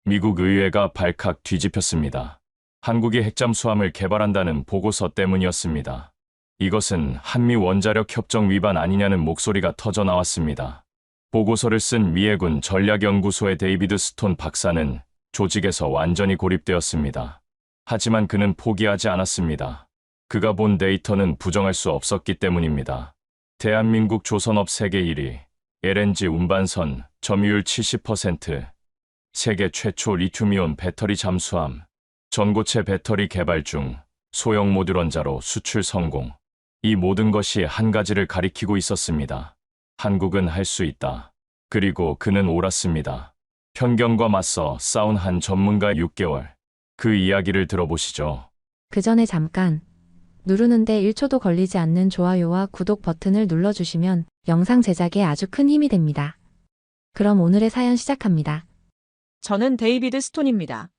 미국 의회가 발칵 뒤집혔습니다. 한국이 핵잠수함을 개발한다는 보고서 때문이었습니다. 이것은 한미 원자력 협정 위반 아니냐는 목소리가 터져 나왔습니다. 보고서를 쓴 미해군 전략연구소의 데이비드 스톤 박사는 조직에서 완전히 고립되었습니다. 하지만 그는 포기하지 않았습니다. 그가 본 데이터는 부정할 수 없었기 때문입니다. 대한민국 조선업 세계 1위, LNG 운반선, 점유율 70%, 세계 최초 리튬이온 배터리 잠수함, 전고체 배터리 개발 중, 소형 모듈 원자로 수출 성공. 이 모든 것이 한 가지를 가리키고 있었습니다. 한국은 할 수 있다. 그리고 그는 옳았습니다. 편견과 맞서 싸운 한 전문가 6개월. 그 이야기를 들어보시죠. 그 전에 잠깐 누르는데 1초도 걸리지 않는 좋아요와 구독 버튼을 눌러주시면 영상 제작에 아주 큰 힘이 됩니다. 그럼 오늘의 사연 시작합니다. 저는 데이비드 스톤입니다.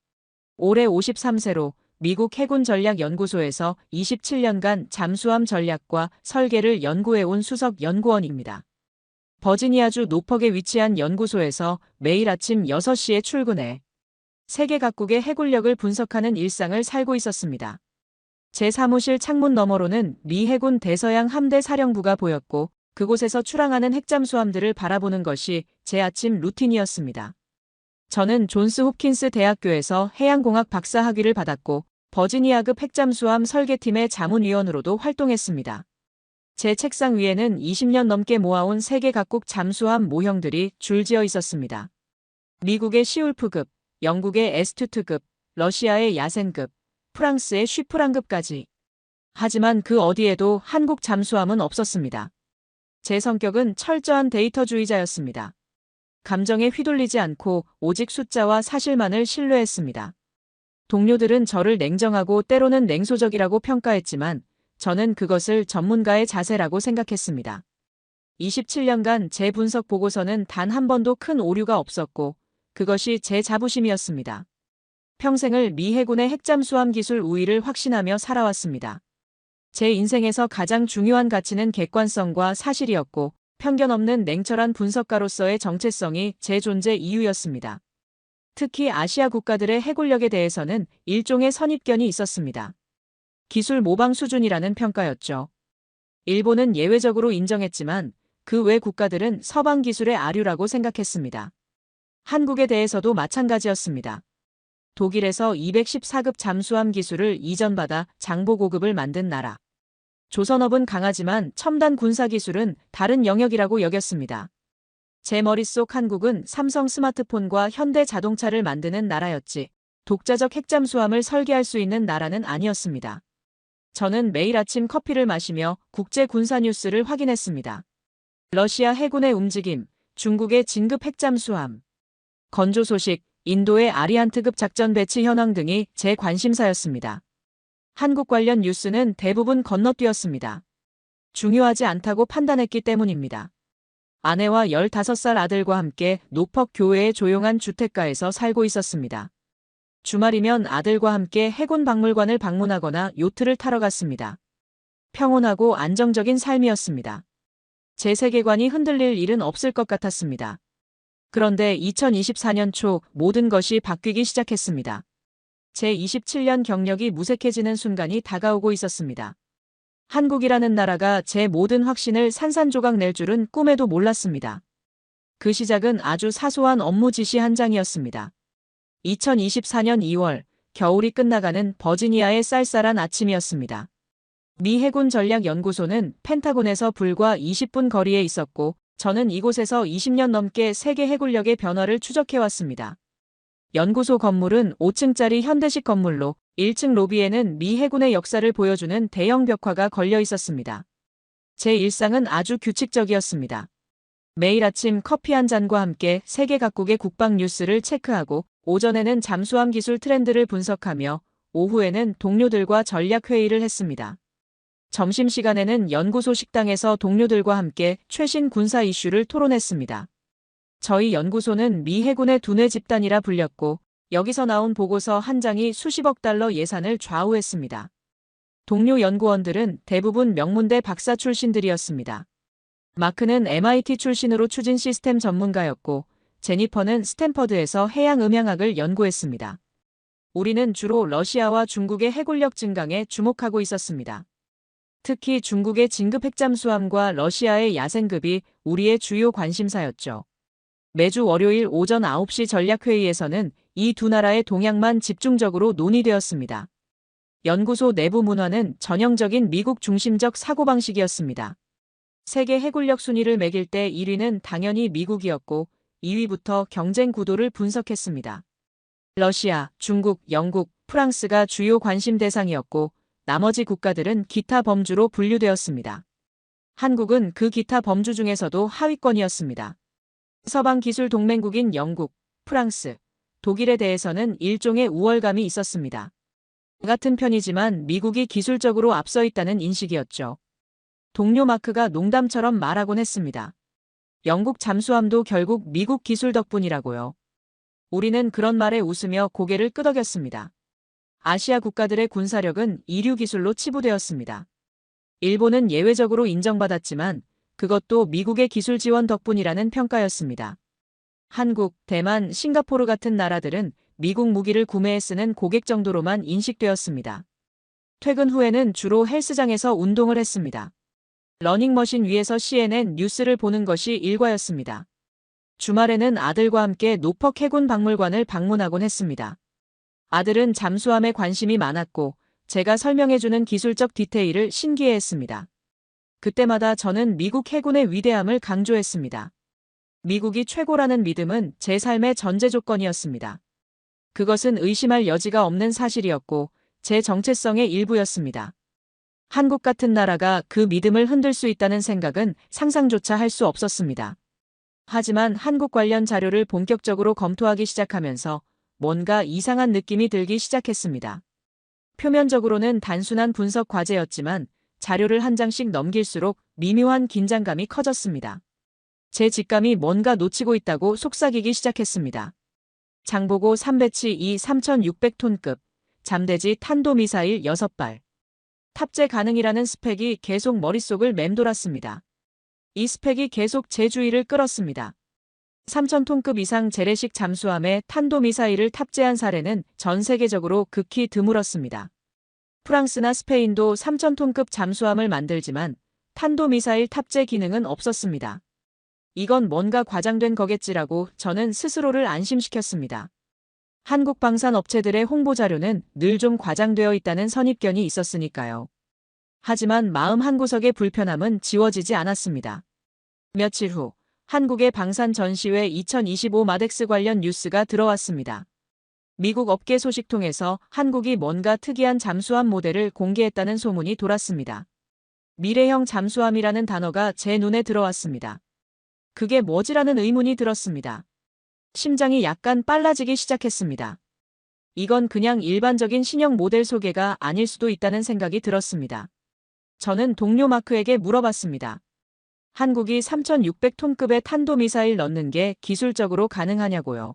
올해 53세로 미국 해군전략연구소에서 27년간 잠수함 전략과 설계를 연구해온 수석 연구원입니다. 버지니아주 노퍽에 위치한 연구소에서 매일 아침 6시에 출근해 세계 각국의 해군력을 분석하는 일상을 살고 있었습니다. 제 사무실 창문 너머로는 미 해군 대서양 함대 사령부가 보였고 그곳에서 출항하는 핵잠수함들을 바라보는 것이 제 아침 루틴이었습니다. 저는 존스 홉킨스 대학교에서 해양공학 박사 학위를 받았고 버지니아급 핵잠수함 설계팀의 자문위원으로도 활동했습니다. 제 책상 위에는 20년 넘게 모아온 세계 각국 잠수함 모형들이 줄지어 있었습니다. 미국의 시울프급, 영국의 에스투트급, 러시아의 야센급, 프랑스의 쉬프랑급까지. 하지만 그 어디에도 한국 잠수함은 없었습니다. 제 성격은 철저한 데이터주의자였습니다. 감정에 휘둘리지 않고 오직 숫자와 사실만을 신뢰했습니다. 동료들은 저를 냉정하고 때로는 냉소적이라고 평가했지만 저는 그것을 전문가의 자세라고 생각했습니다. 27년간 제 분석 보고서는 단 한 번도 큰 오류가 없었고 그것이 제 자부심이었습니다. 평생을 미 해군의 핵잠수함 기술 우위를 확신하며 살아왔습니다. 제 인생에서 가장 중요한 가치는 객관성과 사실이었고 편견 없는 냉철한 분석가로서의 정체성이 제 존재 이유였습니다. 특히 아시아 국가들의 해군력에 대해서는 일종의 선입견이 있었습니다. 기술 모방 수준이라는 평가였죠. 일본은 예외적으로 인정했지만 그 외 국가들은 서방 기술의 아류라고 생각했습니다. 한국에 대해서도 마찬가지였습니다. 독일에서 214급 잠수함 기술을 이전받아 장보고급을 만든 나라. 조선업은 강하지만 첨단 군사기술은 다른 영역이라고 여겼습니다. 제 머릿속 한국은 삼성 스마트폰과 현대 자동차를 만드는 나라였지 독자적 핵잠수함을 설계할 수 있는 나라는 아니었습니다. 저는 매일 아침 커피를 마시며 국제 군사 뉴스를 확인했습니다. 러시아 해군의 움직임, 중국의 진급 핵잠수함, 건조 소식, 인도의 아리안트급 작전 배치 현황 등이 제 관심사였습니다. 한국 관련 뉴스는 대부분 건너뛰었습니다. 중요하지 않다고 판단했기 때문입니다. 아내와 15살 아들과 함께 노퍽 교외의 조용한 주택가에서 살고 있었습니다. 주말이면 아들과 함께 해군 박물관을 방문하거나 요트를 타러 갔습니다. 평온하고 안정적인 삶이었습니다. 제 세계관이 흔들릴 일은 없을 것 같았습니다. 그런데 2024년 초 모든 것이 바뀌기 시작했습니다. 제 27년 경력이 무색해지는 순간이 다가오고 있었습니다. 한국이라는 나라가 제 모든 확신을 산산조각 낼 줄은 꿈에도 몰랐습니다. 그 시작은 아주 사소한 업무 지시 한 장이었습니다. 2024년 2월, 겨울이 끝나가는 버지니아의 쌀쌀한 아침이었습니다. 미 해군 전략연구소는 펜타곤에서 불과 20분 거리에 있었고 저는 이곳에서 20년 넘게 세계 해군력의 변화를 추적해왔습니다. 연구소 건물은 5층짜리 현대식 건물로 1층 로비에는 미 해군의 역사를 보여주는 대형 벽화가 걸려 있었습니다. 제 일상은 아주 규칙적이었습니다. 매일 아침 커피 한 잔과 함께 세계 각국의 국방 뉴스를 체크하고 오전에는 잠수함 기술 트렌드를 분석하며 오후에는 동료들과 전략 회의를 했습니다. 점심시간에는 연구소 식당에서 동료들과 함께 최신 군사 이슈를 토론했습니다. 저희 연구소는 미 해군의 두뇌 집단이라 불렸고 여기서 나온 보고서 한 장이 수십억 달러 예산을 좌우했습니다. 동료 연구원들은 대부분 명문대 박사 출신들이었습니다. 마크는 MIT 출신으로 추진 시스템 전문가였고 제니퍼는 스탠퍼드에서 해양음향학을 연구했습니다. 우리는 주로 러시아와 중국의 해군력 증강에 주목하고 있었습니다. 특히 중국의 진급 핵잠수함과 러시아의 야생급이 우리의 주요 관심사였죠. 매주 월요일 오전 9시 전략회의에서는 이 두 나라의 동향만 집중적으로 논의되었습니다. 연구소 내부 문화는 전형적인 미국 중심적 사고방식이었습니다. 세계 해군력 순위를 매길 때 1위는 당연히 미국이었고 2위부터 경쟁 구도를 분석했습니다. 러시아, 중국, 영국, 프랑스가 주요 관심 대상이었고 나머지 국가들은 기타 범주로 분류되었습니다. 한국은 그 기타 범주 중에서도 하위권이었습니다. 서방 기술 동맹국인 영국, 프랑스, 독일에 대해서는 일종의 우월감이 있었습니다. 같은 편이지만 미국이 기술적으로 앞서 있다는 인식이었죠. 동료 마크가 농담처럼 말하곤 했습니다. 영국 잠수함도 결국 미국 기술 덕분이라고요. 우리는 그런 말에 웃으며 고개를 끄덕였습니다. 아시아 국가들의 군사력은 이류 기술로 치부되었습니다. 일본은 예외적으로 인정받았지만 그것도 미국의 기술 지원 덕분이라는 평가였습니다. 한국, 대만, 싱가포르 같은 나라들은 미국 무기를 구매해 쓰는 고객 정도로만 인식되었습니다. 퇴근 후에는 주로 헬스장에서 운동을 했습니다. 러닝머신 위에서 CNN 뉴스를 보는 것이 일과였습니다. 주말에는 아들과 함께 노퍽 해군 박물관을 방문하곤 했습니다. 아들은 잠수함에 관심이 많았고 제가 설명해주는 기술적 디테일을 신기해했습니다. 그때마다 저는 미국 해군의 위대함을 강조했습니다. 미국이 최고라는 믿음은 제 삶의 전제 조건이었습니다. 그것은 의심할 여지가 없는 사실이었고 제 정체성의 일부였습니다. 한국 같은 나라가 그 믿음을 흔들 수 있다는 생각은 상상조차 할 수 없었습니다. 하지만 한국 관련 자료를 본격적으로 검토하기 시작하면서 뭔가 이상한 느낌이 들기 시작했습니다. 표면적으로는 단순한 분석 과제였지만 자료를 한 장씩 넘길수록 미묘한 긴장감이 커졌습니다. 제 직감이 뭔가 놓치고 있다고 속삭이기 시작했습니다. 장보고 3배치 이 3600톤급, 잠대지 탄도미사일 6발. 탑재 가능이라는 스펙이 계속 머릿속을 맴돌았습니다. 이 스펙이 계속 제 주의를 끌었습니다. 3000톤급 이상 재래식 잠수함에 탄도미사일을 탑재한 사례는 전 세계적으로 극히 드물었습니다. 프랑스나 스페인도 3000톤급 잠수함을 만들지만 탄도미사일 탑재 기능은 없었습니다. 이건 뭔가 과장된 거겠지라고 저는 스스로를 안심시켰습니다. 한국 방산 업체들의 홍보 자료는 늘 좀 과장되어 있다는 선입견이 있었으니까요. 하지만 마음 한구석의 불편함은 지워지지 않았습니다. 며칠 후 한국의 방산 전시회 2025 마덱스 관련 뉴스가 들어왔습니다. 미국 업계 소식통에서 한국이 뭔가 특이한 잠수함 모델을 공개했다는 소문이 돌았습니다. 미래형 잠수함이라는 단어가 제 눈에 들어왔습니다. 그게 뭐지라는 의문이 들었습니다. 심장이 약간 빨라지기 시작했습니다. 이건 그냥 일반적인 신형 모델 소개가 아닐 수도 있다는 생각이 들었습니다. 저는 동료 마크에게 물어봤습니다. 한국이 3600톤급의 탄도미사일 넣는 게 기술적으로 가능하냐고요.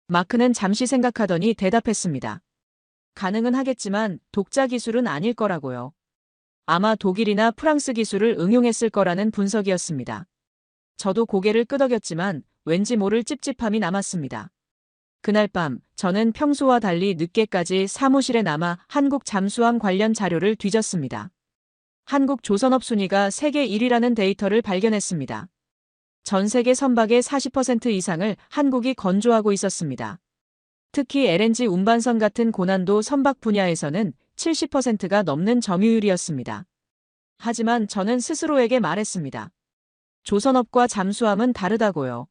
마크는 잠시 생각하더니 대답했습니다. 가능은 하겠지만 독자 기술은 아닐 거라고요. 아마 독일이나 프랑스 기술을 응용했을 거라는 분석이었습니다. 저도 고개를 끄덕였지만 왠지 모를 찝찝함이 남았습니다. 그날 밤 저는 평소와 달리 늦게까지 사무실에 남아 한국 잠수함 관련 자료를 뒤졌습니다. 한국 조선업 순위가 세계 1위라는 데이터를 발견했습니다. 전 세계 선박의 40% 이상을 한국이 건조하고 있었습니다. 특히 LNG 운반선 같은 고난도 선박 분야에서는 70%가 넘는 점유율이었습니다. 하지만 저는 스스로에게 말했습니다. 조선업과 잠수함은 다르다고요.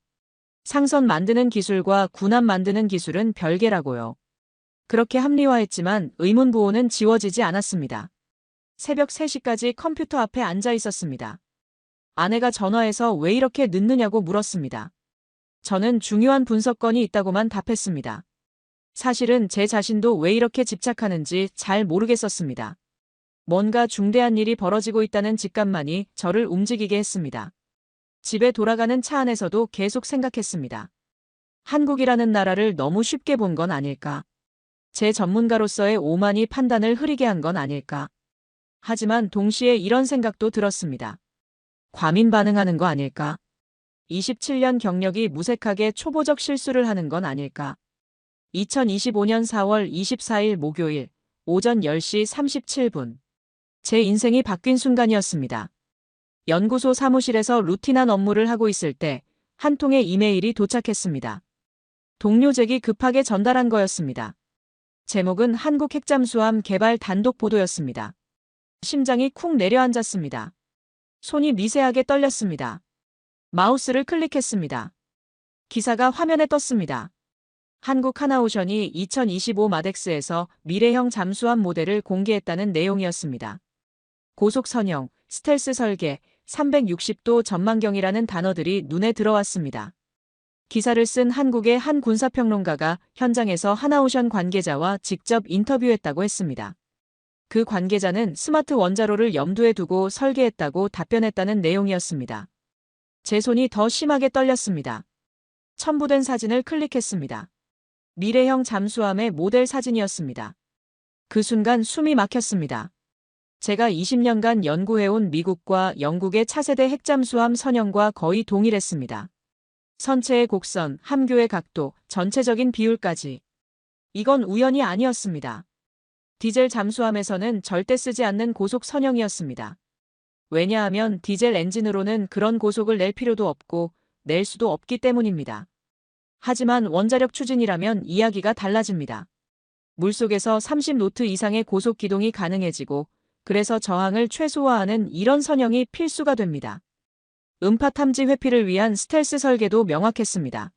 상선 만드는 기술과 군함 만드는 기술은 별개라고요. 그렇게 합리화했지만 의문부호는 지워지지 않았습니다. 새벽 3시까지 컴퓨터 앞에 앉아 있었습니다. 아내가 전화해서 왜 이렇게 늦느냐고 물었습니다. 저는 중요한 분석건이 있다고만 답했습니다. 사실은 제 자신도 왜 이렇게 집착하는지 잘 모르겠었습니다. 뭔가 중대한 일이 벌어지고 있다는 직감만이 저를 움직이게 했습니다. 집에 돌아가는 차 안에서도 계속 생각했습니다. 한국이라는 나라를 너무 쉽게 본 건 아닐까? 제 전문가로서의 오만이 판단을 흐리게 한 건 아닐까? 하지만 동시에 이런 생각도 들었습니다. 과민 반응하는 거 아닐까? 27년 경력이 무색하게 초보적 실수를 하는 건 아닐까. 2025년 4월 24일 목요일 오전 10시 37분. 제 인생이 바뀐 순간이었습니다. 연구소 사무실에서 루틴한 업무를 하고 있을 때 한 통의 이메일이 도착했습니다. 동료직이 급하게 전달한 거였습니다. 제목은 한국 핵잠수함 개발 단독 보도였습니다. 심장이 쿵 내려앉았습니다. 손이 미세하게 떨렸습니다. 마우스를 클릭했습니다. 기사가 화면에 떴습니다. 한국 하나오션이 2025 마덱스에서 미래형 잠수함 모델을 공개했다는 내용이었습니다. 고속 선형, 스텔스 설계, 360도 전망경이라는 단어들이 눈에 들어왔습니다. 기사를 쓴 한국의 한 군사평론가가 현장에서 하나오션 관계자와 직접 인터뷰했다고 했습니다. 그 관계자는 스마트 원자로를 염두에 두고 설계했다고 답변했다는 내용이었습니다. 제 손이 더 심하게 떨렸습니다. 첨부된 사진을 클릭했습니다. 미래형 잠수함의 모델 사진이었습니다. 그 순간 숨이 막혔습니다. 제가 20년간 연구해온 미국과 영국의 차세대 핵잠수함 선형과 거의 동일했습니다. 선체의 곡선, 함교의 각도, 전체적인 비율까지. 이건 우연이 아니었습니다. 디젤 잠수함에서는 절대 쓰지 않는 고속 선형이었습니다. 왜냐하면 디젤 엔진으로는 그런 고속을 낼 필요도 없고 낼 수도 없기 때문입니다. 하지만 원자력 추진이라면 이야기가 달라집니다. 물속에서 30노트 이상의 고속 기동이 가능해지고 그래서 저항을 최소화하는 이런 선형이 필수가 됩니다. 음파 탐지 회피를 위한 스텔스 설계도 명확했습니다.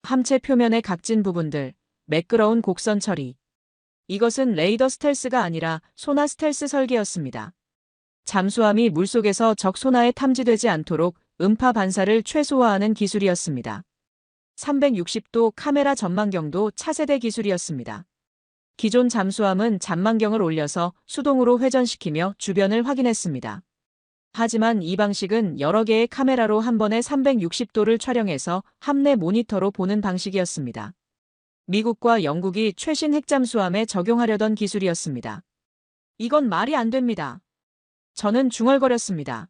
함체 표면의 각진 부분들, 매끄러운 곡선 처리. 이것은 레이더 스텔스가 아니라 소나 스텔스 설계였습니다. 잠수함이 물속에서 적 소나에 탐지되지 않도록 음파 반사를 최소화하는 기술이었습니다. 360도 카메라 전망경도 차세대 기술이었습니다. 기존 잠수함은 잠망경을 올려서 수동으로 회전시키며 주변을 확인했습니다. 하지만 이 방식은 여러 개의 카메라로 한 번에 360도를 촬영해서 함내 모니터로 보는 방식이었습니다. 미국과 영국이 최신 핵잠수함에 적용하려던 기술이었습니다. 이건 말이 안 됩니다. 저는 중얼거렸습니다.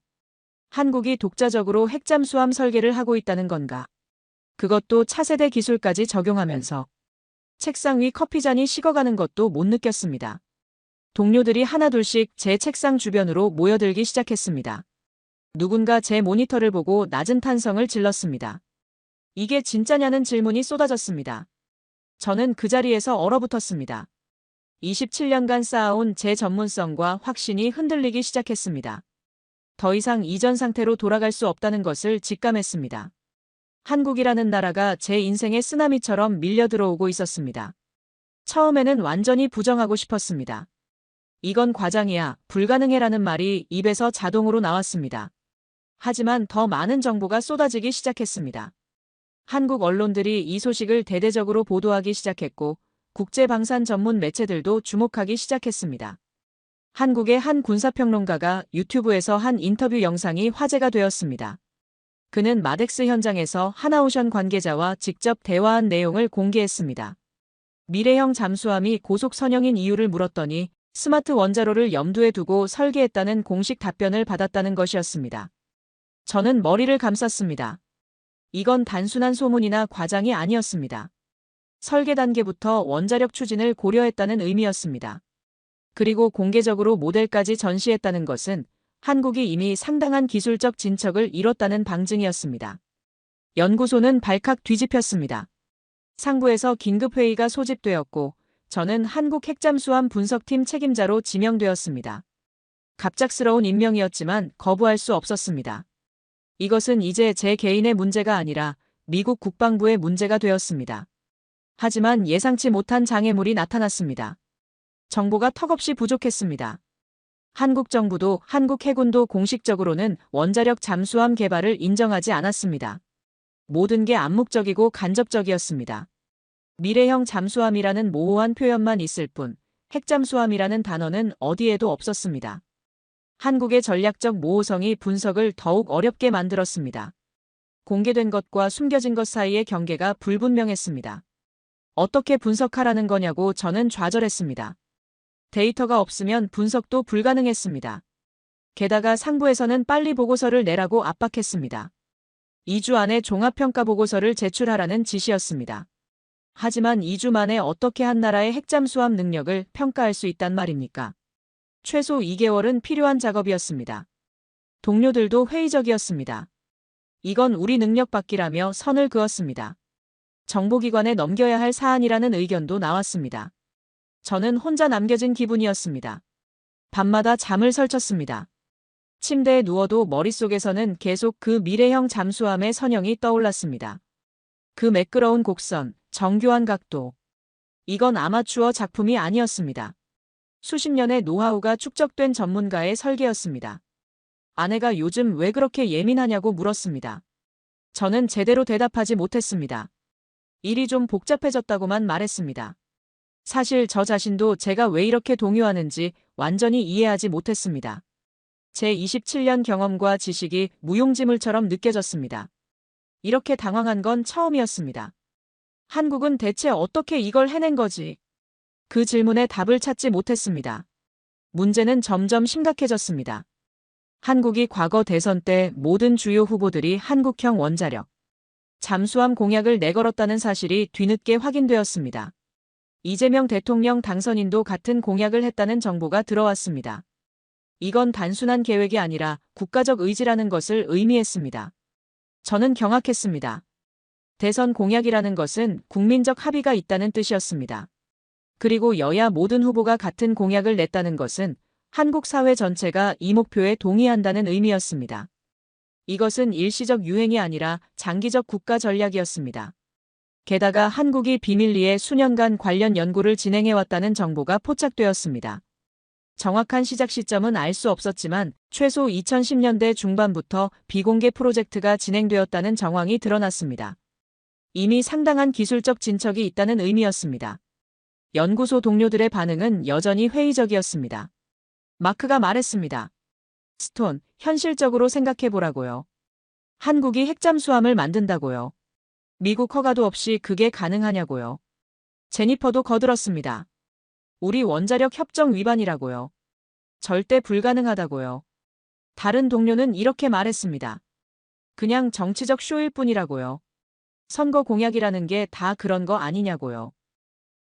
한국이 독자적으로 핵잠수함 설계를 하고 있다는 건가? 그것도 차세대 기술까지 적용하면서. 책상 위 커피잔이 식어가는 것도 못 느꼈습니다. 동료들이 하나둘씩 제 책상 주변으로 모여들기 시작했습니다. 누군가 제 모니터를 보고 낮은 탄성을 질렀습니다. 이게 진짜냐는 질문이 쏟아졌습니다. 저는 그 자리에서 얼어붙었습니다. 27년간 쌓아온 제 전문성과 확신이 흔들리기 시작했습니다. 더 이상 이전 상태로 돌아갈 수 없다는 것을 직감했습니다. 한국이라는 나라가 제 인생의 쓰나미처럼 밀려 들어오고 있었습니다. 처음에는 완전히 부정하고 싶었습니다. 이건 과장이야, 불가능해라는 말이 입에서 자동으로 나왔습니다. 하지만 더 많은 정보가 쏟아지기 시작했습니다. 한국 언론들이 이 소식을 대대적으로 보도하기 시작했고 국제방산 전문 매체들도 주목하기 시작했습니다. 한국의 한 군사평론가가 유튜브에서 한 인터뷰 영상이 화제가 되었습니다. 그는 마덱스 현장에서 하나오션 관계자와 직접 대화한 내용을 공개했습니다. 미래형 잠수함이 고속 선형인 이유를 물었더니 스마트 원자로를 염두에 두고 설계했다는 공식 답변을 받았다는 것이었습니다. 저는 머리를 감쌌습니다. 이건 단순한 소문이나 과장이 아니었습니다. 설계 단계부터 원자력 추진을 고려했다는 의미였습니다. 그리고 공개적으로 모델까지 전시했다는 것은 한국이 이미 상당한 기술적 진척을 이뤘다는 방증이었습니다. 연구소는 발칵 뒤집혔습니다. 상부에서 긴급회의가 소집되었고 저는 한국 핵잠수함 분석팀 책임자로 지명되었습니다. 갑작스러운 임명이었지만 거부할 수 없었습니다. 이것은 이제 제 개인의 문제가 아니라 미국 국방부의 문제가 되었습니다. 하지만 예상치 못한 장애물이 나타났습니다. 정보가 턱없이 부족했습니다. 한국 정부도 한국 해군도 공식적으로는 원자력 잠수함 개발을 인정하지 않았습니다. 모든 게 암묵적이고 간접적이었습니다. 미래형 잠수함이라는 모호한 표현만 있을 뿐 핵잠수함이라는 단어는 어디에도 없었습니다. 한국의 전략적 모호성이 분석을 더욱 어렵게 만들었습니다. 공개된 것과 숨겨진 것 사이의 경계가 불분명했습니다. 어떻게 분석하라는 거냐고 저는 좌절했습니다. 데이터가 없으면 분석도 불가능했습니다. 게다가 상부에서는 빨리 보고서를 내라고 압박했습니다. 2주 안에 종합평가 보고서를 제출하라는 지시였습니다. 하지만 2주 만에 어떻게 한 나라의 핵잠수함 능력을 평가할 수 있단 말입니까? 최소 2개월은 필요한 작업이었습니다. 동료들도 회의적이었습니다. 이건 우리 능력 밖이라며 선을 그었습니다. 정보기관에 넘겨야 할 사안이라는 의견도 나왔습니다. 저는 혼자 남겨진 기분이었습니다. 밤마다 잠을 설쳤습니다. 침대에 누워도 머릿속에서는 계속 그 미래형 잠수함의 선형이 떠올랐습니다. 그 매끄러운 곡선, 정교한 각도. 이건 아마추어 작품이 아니었습니다. 수십 년의 노하우가 축적된 전문가의 설계였습니다. 아내가 요즘 왜 그렇게 예민하냐고 물었습니다. 저는 제대로 대답하지 못했습니다. 일이 좀 복잡해졌다고만 말했습니다. 사실 저 자신도 제가 왜 이렇게 동요하는지 완전히 이해하지 못했습니다. 제 27년 경험과 지식이 무용지물처럼 느껴졌습니다. 이렇게 당황한 건 처음이었습니다. 한국은 대체 어떻게 이걸 해낸 거지? 그 질문에 답을 찾지 못했습니다. 문제는 점점 심각해졌습니다. 한국이 과거 대선 때 모든 주요 후보들이 한국형 원자력, 잠수함 공약을 내걸었다는 사실이 뒤늦게 확인되었습니다. 이재명 대통령 당선인도 같은 공약을 했다는 정보가 들어왔습니다. 이건 단순한 계획이 아니라 국가적 의지라는 것을 의미했습니다. 저는 경악했습니다. 대선 공약이라는 것은 국민적 합의가 있다는 뜻이었습니다. 그리고 여야 모든 후보가 같은 공약을 냈다는 것은 한국 사회 전체가 이 목표에 동의한다는 의미였습니다. 이것은 일시적 유행이 아니라 장기적 국가 전략이었습니다. 게다가 한국이 비밀리에 수년간 관련 연구를 진행해왔다는 정보가 포착되었습니다. 정확한 시작 시점은 알 수 없었지만 최소 2010년대 중반부터 비공개 프로젝트가 진행되었다는 정황이 드러났습니다. 이미 상당한 기술적 진척이 있다는 의미였습니다. 연구소 동료들의 반응은 여전히 회의적이었습니다. 마크가 말했습니다. 스톤, 현실적으로 생각해보라고요. 한국이 핵잠수함을 만든다고요. 미국 허가도 없이 그게 가능하냐고요. 제니퍼도 거들었습니다. 우리 원자력 협정 위반이라고요. 절대 불가능하다고요. 다른 동료는 이렇게 말했습니다. 그냥 정치적 쇼일 뿐이라고요. 선거 공약이라는 게 다 그런 거 아니냐고요.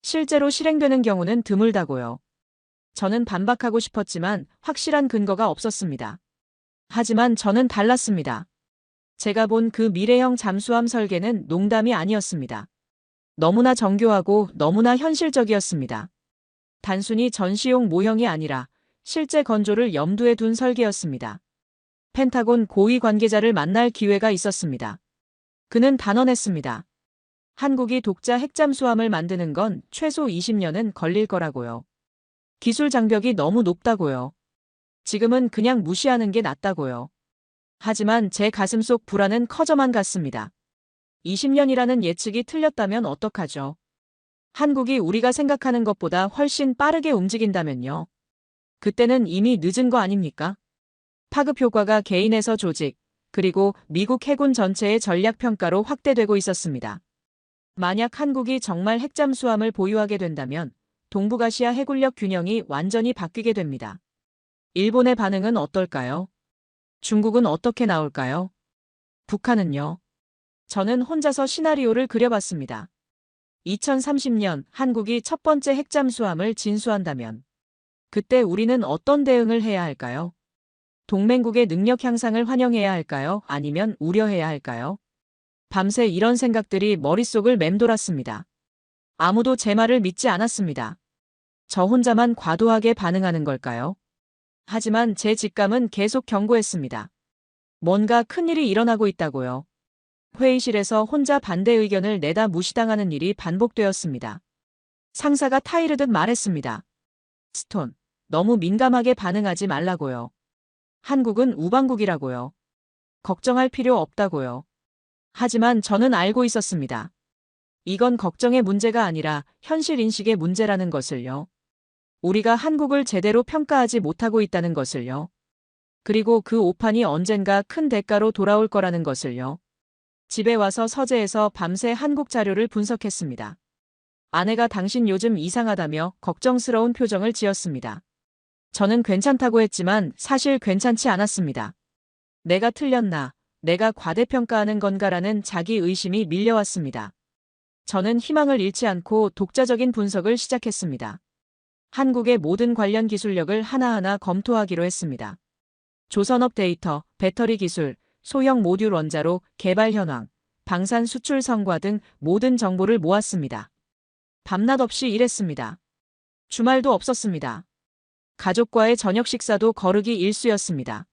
실제로 실행되는 경우는 드물다고요. 저는 반박하고 싶었지만 확실한 근거가 없었습니다. 하지만 저는 달랐습니다. 제가 본 그 미래형 잠수함 설계는 농담이 아니었습니다. 너무나 정교하고 너무나 현실적이었습니다. 단순히 전시용 모형이 아니라 실제 건조를 염두에 둔 설계였습니다. 펜타곤 고위 관계자를 만날 기회가 있었습니다. 그는 단언했습니다. 한국이 독자 핵잠수함을 만드는 건 최소 20년은 걸릴 거라고요. 기술 장벽이 너무 높다고요. 지금은 그냥 무시하는 게 낫다고요. 하지만 제 가슴속 불안은 커져만 갔습니다. 20년이라는 예측이 틀렸다면 어떡하죠? 한국이 우리가 생각하는 것보다 훨씬 빠르게 움직인다면요. 그때는 이미 늦은 거 아닙니까? 파급 효과가 개인에서 조직, 그리고 미국 해군 전체의 전략 평가로 확대되고 있었습니다. 만약 한국이 정말 핵잠수함을 보유하게 된다면 동북아시아 해군력 균형이 완전히 바뀌게 됩니다. 일본의 반응은 어떨까요? 중국은 어떻게 나올까요? 북한은요? 저는 혼자서 시나리오를 그려봤습니다. 2030년 한국이 첫 번째 핵잠수함을 진수한다면 그때 우리는 어떤 대응을 해야 할까요? 동맹국의 능력 향상을 환영해야 할까요? 아니면 우려해야 할까요? 밤새 이런 생각들이 머릿속을 맴돌았습니다. 아무도 제 말을 믿지 않았습니다. 저 혼자만 과도하게 반응하는 걸까요? 하지만 제 직감은 계속 경고했습니다. 뭔가 큰일이 일어나고 있다고요. 회의실에서 혼자 반대 의견을 내다 무시당하는 일이 반복되었습니다. 상사가 타이르듯 말했습니다. 스톤, 너무 민감하게 반응하지 말라고요. 한국은 우방국이라고요. 걱정할 필요 없다고요. 하지만 저는 알고 있었습니다. 이건 걱정의 문제가 아니라 현실 인식의 문제라는 것을요. 우리가 한국을 제대로 평가하지 못하고 있다는 것을요. 그리고 그 오판이 언젠가 큰 대가로 돌아올 거라는 것을요. 집에 와서 서재에서 밤새 한국 자료를 분석했습니다. 아내가 당신 요즘 이상하다며 걱정스러운 표정을 지었습니다. 저는 괜찮다고 했지만 사실 괜찮지 않았습니다. 내가 틀렸나, 내가 과대평가하는 건가라는 자기 의심이 밀려왔습니다. 저는 희망을 잃지 않고 독자적인 분석을 시작했습니다. 한국의 모든 관련 기술력을 하나하나 검토하기로 했습니다. 조선업 데이터, 배터리 기술, 소형 모듈 원자로, 개발 현황, 방산 수출 성과 등 모든 정보를 모았습니다. 밤낮 없이 일했습니다. 주말도 없었습니다. 가족과의 저녁 식사도 거르기 일쑤였습니다.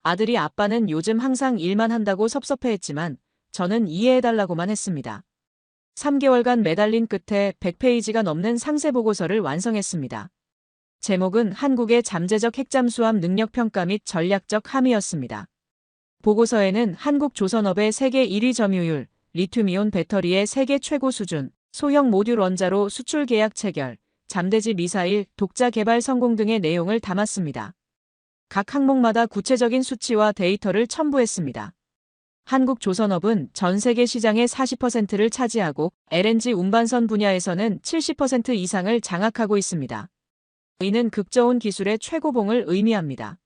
아들이 아빠는 요즘 항상 일만 한다고 섭섭해했지만 저는 이해해달라고만 했습니다. 3개월간 매달린 끝에 100페이지가 넘는 상세 보고서를 완성했습니다. 제목은 한국의 잠재적 핵잠수함 능력 평가 및 전략적 함의였습니다. 보고서에는 한국 조선업의 세계 1위 점유율, 리튬이온 배터리의 세계 최고 수준, 소형 모듈 원자로 수출 계약 체결, 잠대지 미사일, 독자 개발 성공 등의 내용을 담았습니다. 각 항목마다 구체적인 수치와 데이터를 첨부했습니다. 한국 조선업은 전 세계 시장의 40%를 차지하고 LNG 운반선 분야에서는 70% 이상을 장악하고 있습니다. 이는 극저온 기술의 최고봉을 의미합니다.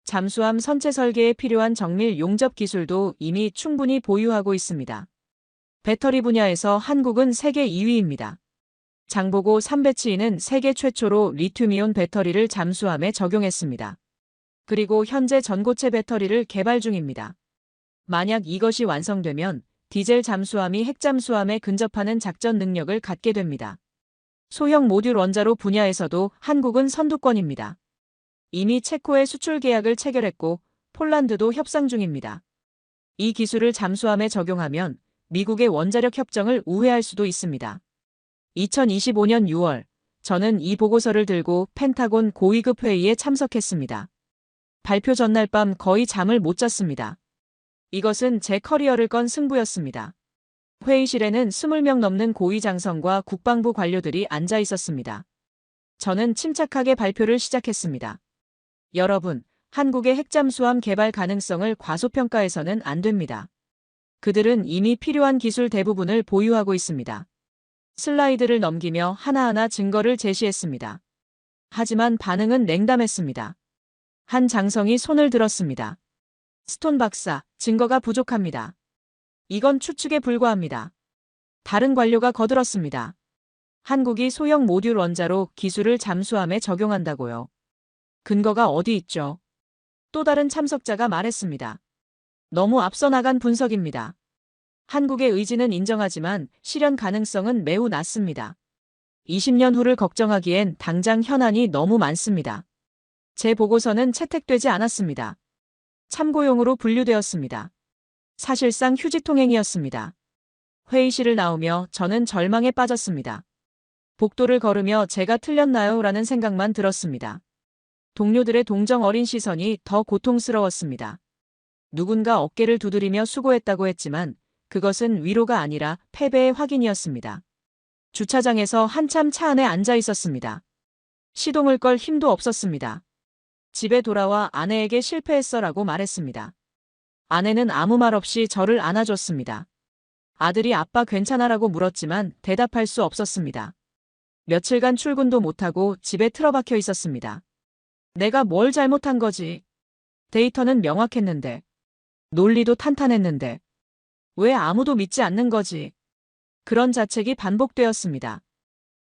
잠수함 선체 설계에 필요한 정밀 용접 기술도 이미 충분히 보유하고 있습니다. 배터리 분야에서 한국은 세계 2위입니다. 장보고 3배치는 세계 최초로 리튬이온 배터리를 잠수함에 적용했습니다. 그리고 현재 전고체 배터리를 개발 중입니다. 만약 이것이 완성되면 디젤 잠수함이 핵잠수함에 근접하는 작전 능력을 갖게 됩니다. 소형 모듈 원자로 분야에서도 한국은 선두권입니다. 이미 체코에 수출 계약을 체결했고 폴란드도 협상 중입니다. 이 기술을 잠수함에 적용하면 미국의 원자력 협정을 우회할 수도 있습니다. 2025년 6월, 저는 이 보고서를 들고 펜타곤 고위급 회의에 참석했습니다. 발표 전날 밤 거의 잠을 못 잤습니다. 이것은 제 커리어를 건 승부였습니다. 회의실에는 20명 넘는 고위 장성과 국방부 관료들이 앉아 있었습니다. 저는 침착하게 발표를 시작했습니다. 여러분, 한국의 핵잠수함 개발 가능성을 과소평가해서는 안 됩니다. 그들은 이미 필요한 기술 대부분을 보유하고 있습니다. 슬라이드를 넘기며 하나하나 증거를 제시했습니다. 하지만 반응은 냉담했습니다. 한 장성이 손을 들었습니다. 스톤 박사, 증거가 부족합니다. 이건 추측에 불과합니다. 다른 관료가 거들었습니다. 한국이 소형 모듈 원자로 기술을 잠수함에 적용한다고요. 근거가 어디 있죠? 또 다른 참석자가 말했습니다. 너무 앞서 나간 분석입니다. 한국의 의지는 인정하지만 실현 가능성은 매우 낮습니다. 20년 후를 걱정하기엔 당장 현안이 너무 많습니다. 제 보고서는 채택되지 않았습니다. 참고용으로 분류되었습니다. 사실상 휴지통행이었습니다. 회의실을 나오며 저는 절망에 빠졌습니다. 복도를 걸으며 제가 틀렸나요? 라는 생각만 들었습니다. 동료들의 동정 어린 시선이 더 고통스러웠습니다. 누군가 어깨를 두드리며 수고했다고 했지만 그것은 위로가 아니라 패배의 확인이었습니다. 주차장에서 한참 차 안에 앉아 있었습니다. 시동을 걸 힘도 없었습니다. 집에 돌아와 아내에게 실패했어라고 말했습니다. 아내는 아무 말 없이 저를 안아줬습니다. 아들이 아빠 괜찮아라고 물었지만 대답할 수 없었습니다. 며칠간 출근도 못하고 집에 틀어박혀 있었습니다. 내가 뭘 잘못한 거지? 데이터는 명확했는데, 논리도 탄탄했는데, 왜 아무도 믿지 않는 거지? 그런 자책이 반복되었습니다.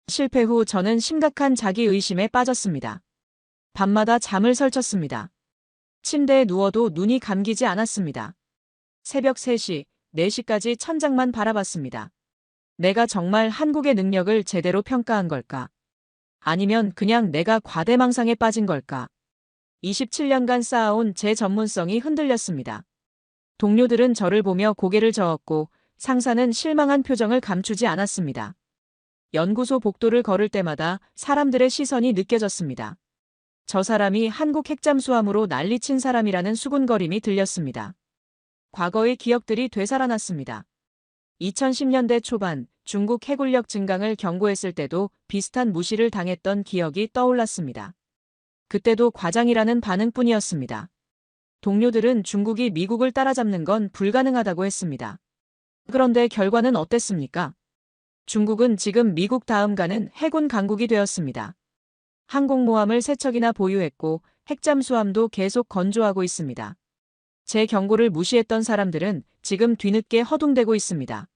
실패 후 저는 심각한 자기의심에 빠졌습니다. 밤마다 잠을 설쳤습니다. 침대에 누워도 눈이 감기지 않았습니다. 새벽 3시, 4시까지 천장만 바라봤습니다. 내가 정말 한국의 능력을 제대로 평가한 걸까? 아니면 그냥 내가 과대망상에 빠진 걸까? 27년간 쌓아온 제 전문성이 흔들렸습니다. 동료들은 저를 보며 고개를 저었고 상사는 실망한 표정을 감추지 않았습니다. 연구소 복도를 걸을 때마다 사람들의 시선이 느껴졌습니다. 저 사람이 한국 핵잠수함으로 난리친 사람이라는 수군거림이 들렸습니다. 과거의 기억들이 되살아났습니다. 2010년대 초반 중국 해군력 증강을 경고했을 때도 비슷한 무시를 당했던 기억이 떠올랐습니다. 그때도 과장이라는 반응뿐이었습니다. 동료들은 중국이 미국을 따라잡는 건 불가능하다고 했습니다. 그런데 결과는 어땠습니까? 중국은 지금 미국 다음 가는 해군 강국이 되었습니다. 항공모함을 3척이나 보유했고 핵잠수함도 계속 건조하고 있습니다. 제 경고를 무시했던 사람들은 지금 뒤늦게 허둥대고 있습니다.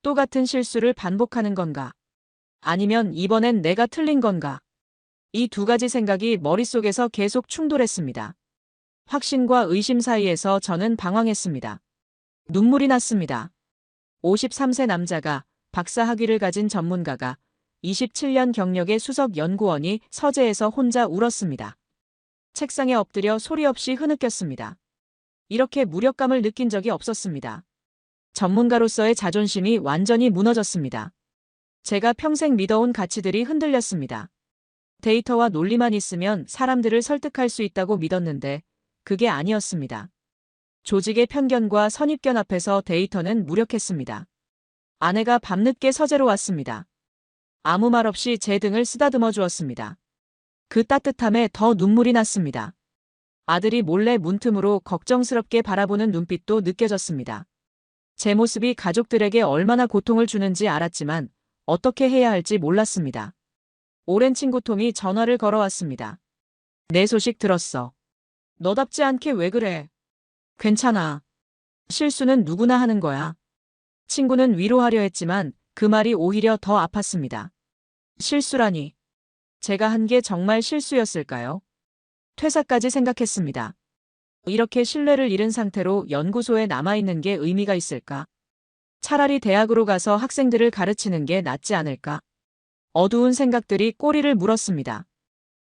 또 같은 실수를 반복하는 건가? 아니면 이번엔 내가 틀린 건가? 이 두 가지 생각이 머릿속에서 계속 충돌했습니다. 확신과 의심 사이에서 저는 방황했습니다. 눈물이 났습니다. 53세 남자가 박사 학위를 가진 전문가가 27년 경력의 수석 연구원이 서재에서 혼자 울었습니다. 책상에 엎드려 소리 없이 흐느꼈습니다. 이렇게 무력감을 느낀 적이 없었습니다. 전문가로서의 자존심이 완전히 무너졌습니다. 제가 평생 믿어온 가치들이 흔들렸습니다. 데이터와 논리만 있으면 사람들을 설득할 수 있다고 믿었는데 그게 아니었습니다. 조직의 편견과 선입견 앞에서 데이터는 무력했습니다. 아내가 밤늦게 서재로 왔습니다. 아무 말 없이 제 등을 쓰다듬어 주었습니다. 그 따뜻함에 더 눈물이 났습니다. 아들이 몰래 문틈으로 걱정스럽게 바라보는 눈빛도 느껴졌습니다. 제 모습이 가족들에게 얼마나 고통을 주는지 알았지만 어떻게 해야 할지 몰랐습니다. 오랜 친구 톰이 전화를 걸어왔습니다. 내 소식 들었어. 너답지 않게 왜 그래? 괜찮아. 실수는 누구나 하는 거야. 친구는 위로하려 했지만 그 말이 오히려 더 아팠습니다. 실수라니. 제가 한 게 정말 실수였을까요? 퇴사까지 생각했습니다. 이렇게 신뢰를 잃은 상태로 연구소에 남아있는 게 의미가 있을까? 차라리 대학으로 가서 학생들을 가르치는 게 낫지 않을까? 어두운 생각들이 꼬리를 물었습니다.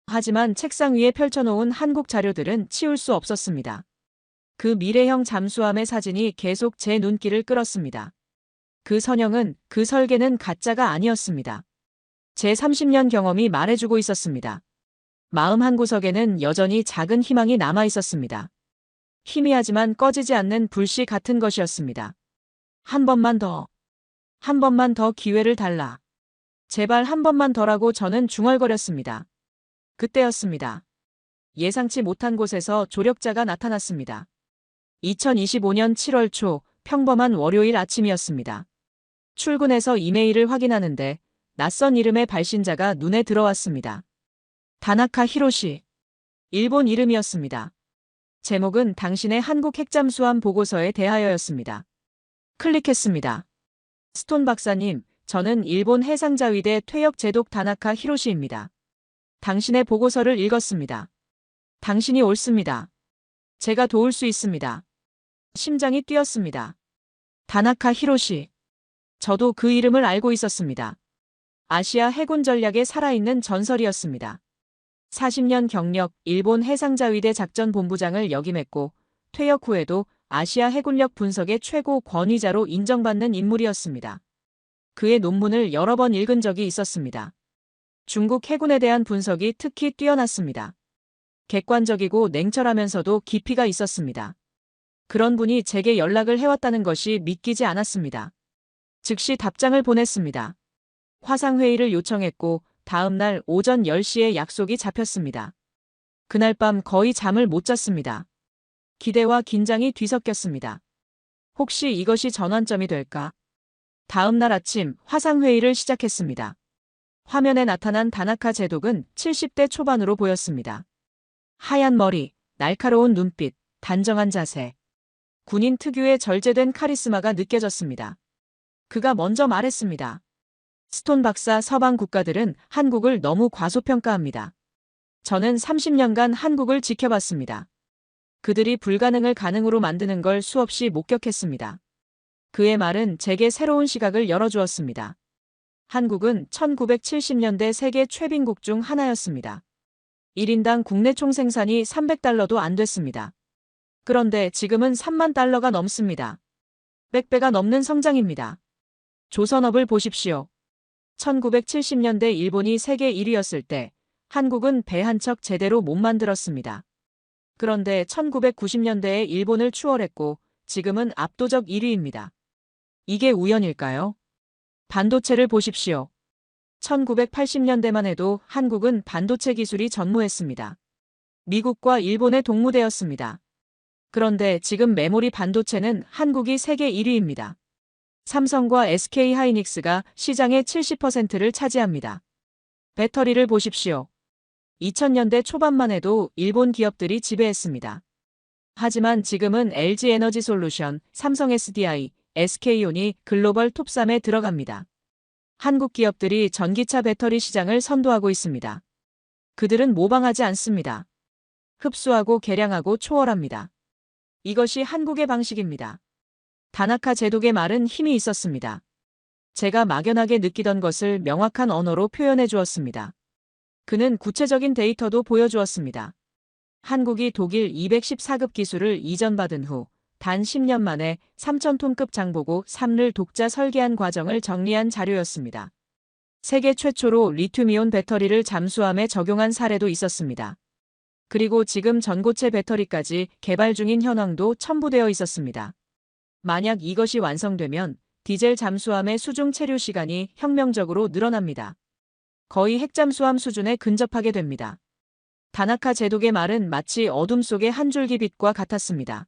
하지만 책상 위에 펼쳐놓은 한국 자료들은 치울 수 없었습니다. 그 미래형 잠수함의 사진이 계속 제 눈길을 끌었습니다. 그 선형은, 그 설계는 가짜가 아니었습니다. 제 30년 경험이 말해주고 있었습니다. 마음 한구석에는 여전히 작은 희망이 남아 있었습니다. 희미하지만 꺼지지 않는 불씨 같은 것이었습니다. 한 번만 더. 한 번만 더 기회를 달라. 제발 한 번만 더라고 저는 중얼거렸습니다. 그때였습니다. 예상치 못한 곳에서 조력자가 나타났습니다. 2025년 7월 초 평범한 월요일 아침이었습니다. 출근해서 이메일을 확인하는데 낯선 이름의 발신자가 눈에 들어왔습니다. 다나카 히로시. 일본 이름이었습니다. 제목은 당신의 한국 핵잠수함 보고서에 대하여였습니다. 클릭했습니다. 스톤 박사님, 저는 일본 해상자위대 퇴역 제독 다나카 히로시입니다. 당신의 보고서를 읽었습니다. 당신이 옳습니다. 제가 도울 수 있습니다. 심장이 뛰었습니다. 다나카 히로시. 저도 그 이름을 알고 있었습니다. 아시아 해군 전략의 살아있는 전설이었습니다. 40년 경력 일본 해상자위대 작전본부장을 역임했고 퇴역 후에도 아시아 해군력 분석의 최고 권위자로 인정받는 인물이었습니다. 그의 논문을 여러 번 읽은 적이 있었습니다. 중국 해군에 대한 분석이 특히 뛰어났습니다. 객관적이고 냉철하면서도 깊이가 있었습니다. 그런 분이 제게 연락을 해왔다는 것이 믿기지 않았습니다. 즉시 답장을 보냈습니다. 화상회의를 요청했고 다음 날 오전 10시에 약속이 잡혔습니다. 그날 밤 거의 잠을 못 잤습니다. 기대와 긴장이 뒤섞였습니다. 혹시 이것이 전환점이 될까? 다음 날 아침 화상회의를 시작했습니다. 화면에 나타난 다나카 제독은 70대 초반으로 보였습니다. 하얀 머리, 날카로운 눈빛, 단정한 자세. 군인 특유의 절제된 카리스마가 느껴졌습니다. 그가 먼저 말했습니다. 스톤 박사, 서방 국가들은 한국을 너무 과소평가합니다. 저는 30년간 한국을 지켜봤습니다. 그들이 불가능을 가능으로 만드는 걸 수없이 목격했습니다. 그의 말은 제게 새로운 시각을 열어주었습니다. 한국은 1970년대 세계 최빈국 중 하나였습니다. 1인당 국내 총생산이 300달러도 안 됐습니다. 그런데 지금은 3만 달러가 넘습니다. 100배가 넘는 성장입니다. 조선업을 보십시오. 1970년대 일본이 세계 1위였을 때 한국은 배 한 척 제대로 못 만들었습니다. 그런데 1990년대에 일본을 추월했고 지금은 압도적 1위입니다. 이게 우연일까요? 반도체를 보십시오. 1980년대만 해도 한국은 반도체 기술이 전무했습니다. 미국과 일본에 동무되었습니다. 그런데 지금 메모리 반도체는 한국이 세계 1위입니다. 삼성과 SK하이닉스가 시장의 70%를 차지합니다. 배터리를 보십시오. 2000년대 초반만 해도 일본 기업들이 지배했습니다. 하지만 지금은 LG 에너지 솔루션, 삼성 SDI, SK온이 글로벌 톱3에 들어갑니다. 한국 기업들이 전기차 배터리 시장을 선도하고 있습니다. 그들은 모방하지 않습니다. 흡수하고 개량하고 초월합니다. 이것이 한국의 방식입니다. 다나카 제독의 말은 힘이 있었습니다. 제가 막연하게 느끼던 것을 명확한 언어로 표현해 주었습니다. 그는 구체적인 데이터도 보여주었습니다. 한국이 독일 214급 기술을 이전받은 후 단 10년 만에 3,000톤급 장보고 3를 독자 설계한 과정을 정리한 자료였습니다. 세계 최초로 리튬이온 배터리를 잠수함에 적용한 사례도 있었습니다. 그리고 지금 전고체 배터리까지 개발 중인 현황도 첨부되어 있었습니다. 만약 이것이 완성되면 디젤 잠수함의 수중 체류 시간이 혁명적으로 늘어납니다. 거의 핵잠수함 수준에 근접하게 됩니다. 다나카 제독의 말은 마치 어둠 속의 한 줄기 빛과 같았습니다.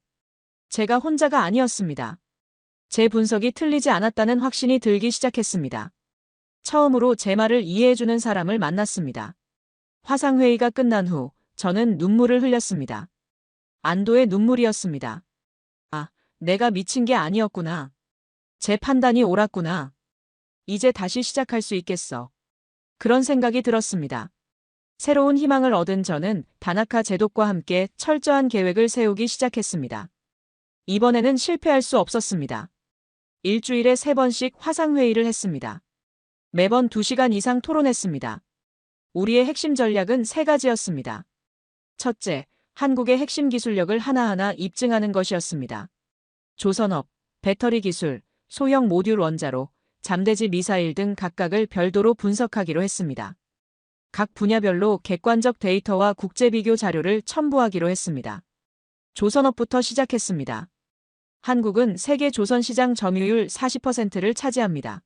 제가 혼자가 아니었습니다. 제 분석이 틀리지 않았다는 확신이 들기 시작했습니다. 처음으로 제 말을 이해해주는 사람을 만났습니다. 화상회의가 끝난 후 저는 눈물을 흘렸습니다. 안도의 눈물이었습니다. 아, 내가 미친 게 아니었구나. 제 판단이 옳았구나. 이제 다시 시작할 수 있겠어. 그런 생각이 들었습니다. 새로운 희망을 얻은 저는 다나카 제독과 함께 철저한 계획을 세우기 시작했습니다. 이번에는 실패할 수 없었습니다. 일주일에 3번씩 화상회의를 했습니다. 매번 2시간 이상 토론했습니다. 우리의 핵심 전략은 3가지였습니다. 첫째, 한국의 핵심 기술력을 하나하나 입증하는 것이었습니다. 조선업, 배터리 기술, 소형 모듈 원자로, 잠대지 미사일 등 각각을 별도로 분석하기로 했습니다. 각 분야별로 객관적 데이터와 국제 비교 자료를 첨부하기로 했습니다. 조선업부터 시작했습니다. 한국은 세계 조선 시장 점유율 40%를 차지합니다.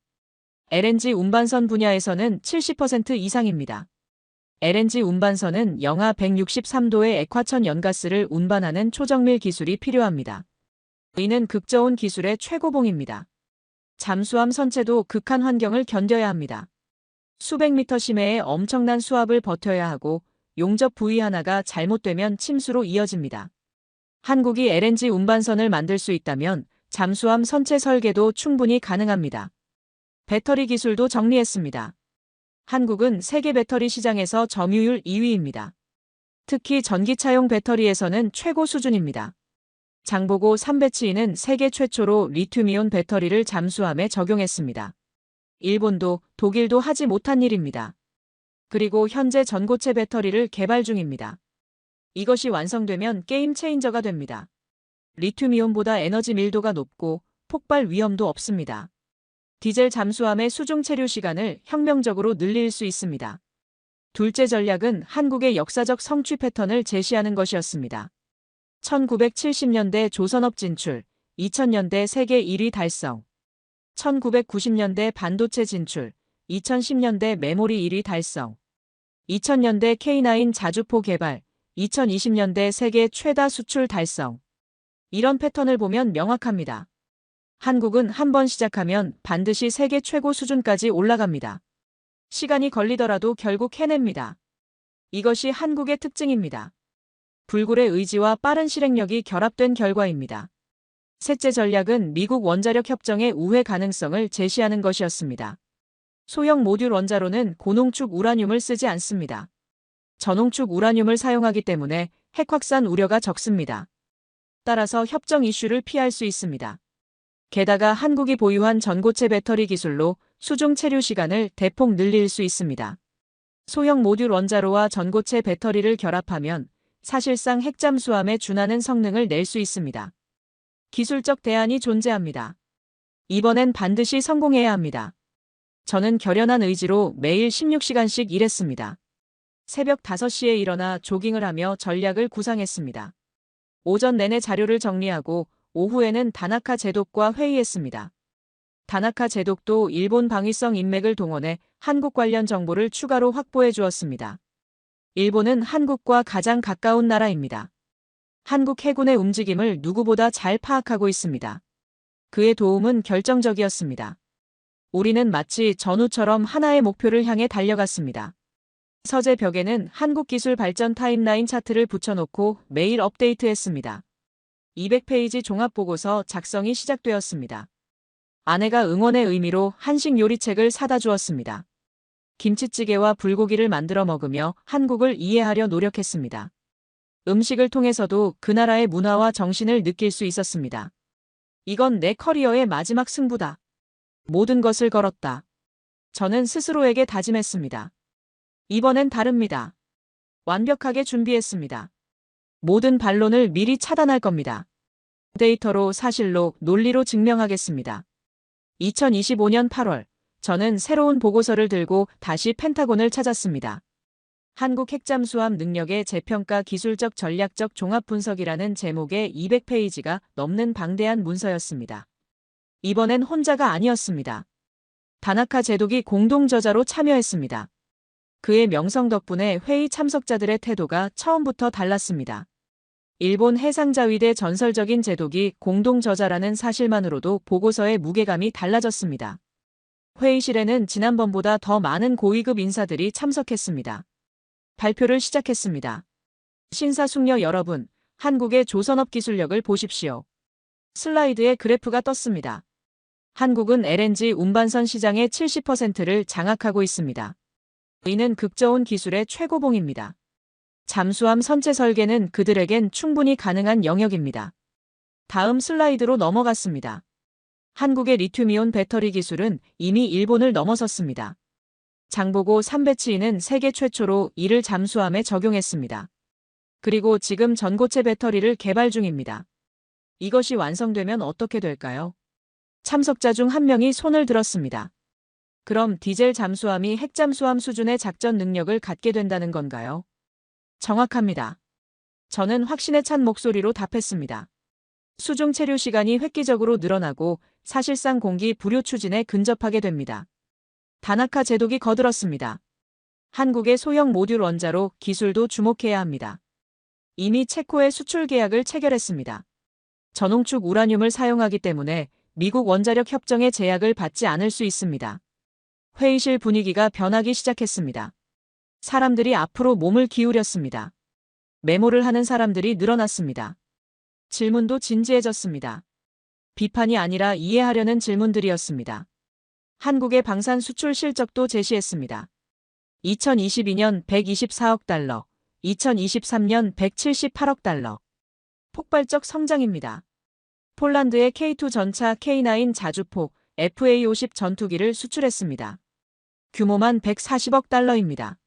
LNG 운반선 분야에서는 70% 이상입니다. LNG 운반선은 영하 163도의 액화천 연가스를 운반하는 초정밀 기술이 필요합니다. 이는 극저온 기술의 최고봉입니다. 잠수함 선체도 극한 환경을 견뎌야 합니다. 수백 미터 심해의 엄청난 수압을 버텨야 하고 용접 부위 하나가 잘못되면 침수로 이어집니다. 한국이 LNG 운반선을 만들 수 있다면 잠수함 선체 설계도 충분히 가능합니다. 배터리 기술도 정리했습니다. 한국은 세계 배터리 시장에서 점유율 2위입니다. 특히 전기차용 배터리에서는 최고 수준입니다. 장보고 3배치인은 세계 최초로 리튬이온 배터리를 잠수함에 적용했습니다. 일본도 독일도 하지 못한 일입니다. 그리고 현재 전고체 배터리를 개발 중입니다. 이것이 완성되면 게임 체인저가 됩니다. 리튬이온보다 에너지 밀도가 높고 폭발 위험도 없습니다. 디젤 잠수함의 수중 체류 시간을 혁명적으로 늘릴 수 있습니다. 둘째 전략은 한국의 역사적 성취 패턴을 제시하는 것이었습니다. 1970년대 조선업 진출, 2000년대 세계 1위 달성, 1990년대 반도체 진출, 2010년대 메모리 1위 달성, 2000년대 K9 자주포 개발, 2020년대 세계 최다 수출 달성. 이런 패턴을 보면 명확합니다. 한국은 한번 시작하면 반드시 세계 최고 수준까지 올라갑니다. 시간이 걸리더라도 결국 해냅니다. 이것이 한국의 특징입니다. 불굴의 의지와 빠른 실행력이 결합된 결과입니다. 셋째 전략은 미국 원자력 협정의 우회 가능성을 제시하는 것이었습니다. 소형 모듈 원자로는 고농축 우라늄을 쓰지 않습니다. 저농축 우라늄을 사용하기 때문에 핵 확산 우려가 적습니다. 따라서 협정 이슈를 피할 수 있습니다. 게다가 한국이 보유한 전고체 배터리 기술로 수중 체류 시간을 대폭 늘릴 수 있습니다. 소형 모듈 원자로와 전고체 배터리를 결합하면 사실상 핵잠수함에 준하는 성능을 낼 수 있습니다. 기술적 대안이 존재합니다. 이번엔 반드시 성공해야 합니다. 저는 결연한 의지로 매일 16시간씩 일했습니다. 새벽 5시에 일어나 조깅을 하며 전략을 구상했습니다. 오전 내내 자료를 정리하고 오후에는 다나카 제독과 회의했습니다. 다나카 제독도 일본 방위성 인맥을 동원해 한국 관련 정보를 추가로 확보해 주었습니다. 일본은 한국과 가장 가까운 나라입니다. 한국 해군의 움직임을 누구보다 잘 파악하고 있습니다. 그의 도움은 결정적이었습니다. 우리는 마치 전우처럼 하나의 목표를 향해 달려갔습니다. 서재 벽에는 한국 기술 발전 타임라인 차트를 붙여놓고 매일 업데이트했습니다. 200페이지 종합보고서 작성이 시작되었습니다. 아내가 응원의 의미로 한식 요리책을 사다 주었습니다. 김치찌개와 불고기를 만들어 먹으며 한국을 이해하려 노력했습니다. 음식을 통해서도 그 나라의 문화와 정신을 느낄 수 있었습니다. 이건 내 커리어의 마지막 승부다. 모든 것을 걸었다. 저는 스스로에게 다짐했습니다. 이번엔 다릅니다. 완벽하게 준비했습니다. 모든 반론을 미리 차단할 겁니다. 데이터로, 사실로, 논리로 증명하겠습니다. 2025년 8월, 저는 새로운 보고서를 들고 다시 펜타곤을 찾았습니다. 한국 핵잠수함 능력의 재평가 기술적 전략적 종합분석이라는 제목의 200페이지가 넘는 방대한 문서였습니다. 이번엔 혼자가 아니었습니다. 다나카 제독이 공동저자로 참여했습니다. 그의 명성 덕분에 회의 참석자들의 태도가 처음부터 달랐습니다. 일본 해상자위대 전설적인 제독이 공동저자라는 사실만으로도 보고서의 무게감이 달라졌습니다. 회의실에는 지난번보다 더 많은 고위급 인사들이 참석했습니다. 발표를 시작했습니다. 신사숙녀 여러분, 한국의 조선업 기술력을 보십시오. 슬라이드에 그래프가 떴습니다. 한국은 LNG 운반선 시장의 70%를 장악하고 있습니다. 이는 극저온 기술의 최고봉입니다. 잠수함 선체 설계는 그들에겐 충분히 가능한 영역입니다. 다음 슬라이드로 넘어갔습니다. 한국의 리튬이온 배터리 기술은 이미 일본을 넘어섰습니다. 장보고 3배치인은 세계 최초로 이를 잠수함에 적용했습니다. 그리고 지금 전고체 배터리를 개발 중입니다. 이것이 완성되면 어떻게 될까요? 참석자 중 한 명이 손을 들었습니다. 그럼 디젤 잠수함이 핵잠수함 수준의 작전 능력을 갖게 된다는 건가요? 정확합니다. 저는 확신에 찬 목소리로 답했습니다. 수중 체류 시간이 획기적으로 늘어나고 사실상 공기 불요 추진에 근접하게 됩니다. 다나카 제독이 거들었습니다. 한국의 소형 모듈 원자로 기술도 주목해야 합니다. 이미 체코에 수출 계약을 체결했습니다. 전홍축 우라늄을 사용하기 때문에 미국 원자력 협정의 제약을 받지 않을 수 있습니다. 회의실 분위기가 변하기 시작했습니다. 사람들이 앞으로 몸을 기울였습니다. 메모를 하는 사람들이 늘어났습니다. 질문도 진지해졌습니다. 비판이 아니라 이해하려는 질문들이었습니다. 한국의 방산 수출 실적도 제시했습니다. 2022년 124억 달러, 2023년 178억 달러. 폭발적 성장입니다. 폴란드의 K2 전차 K9 자주포 FA50 전투기를 수출했습니다. 규모만 140억 달러입니다.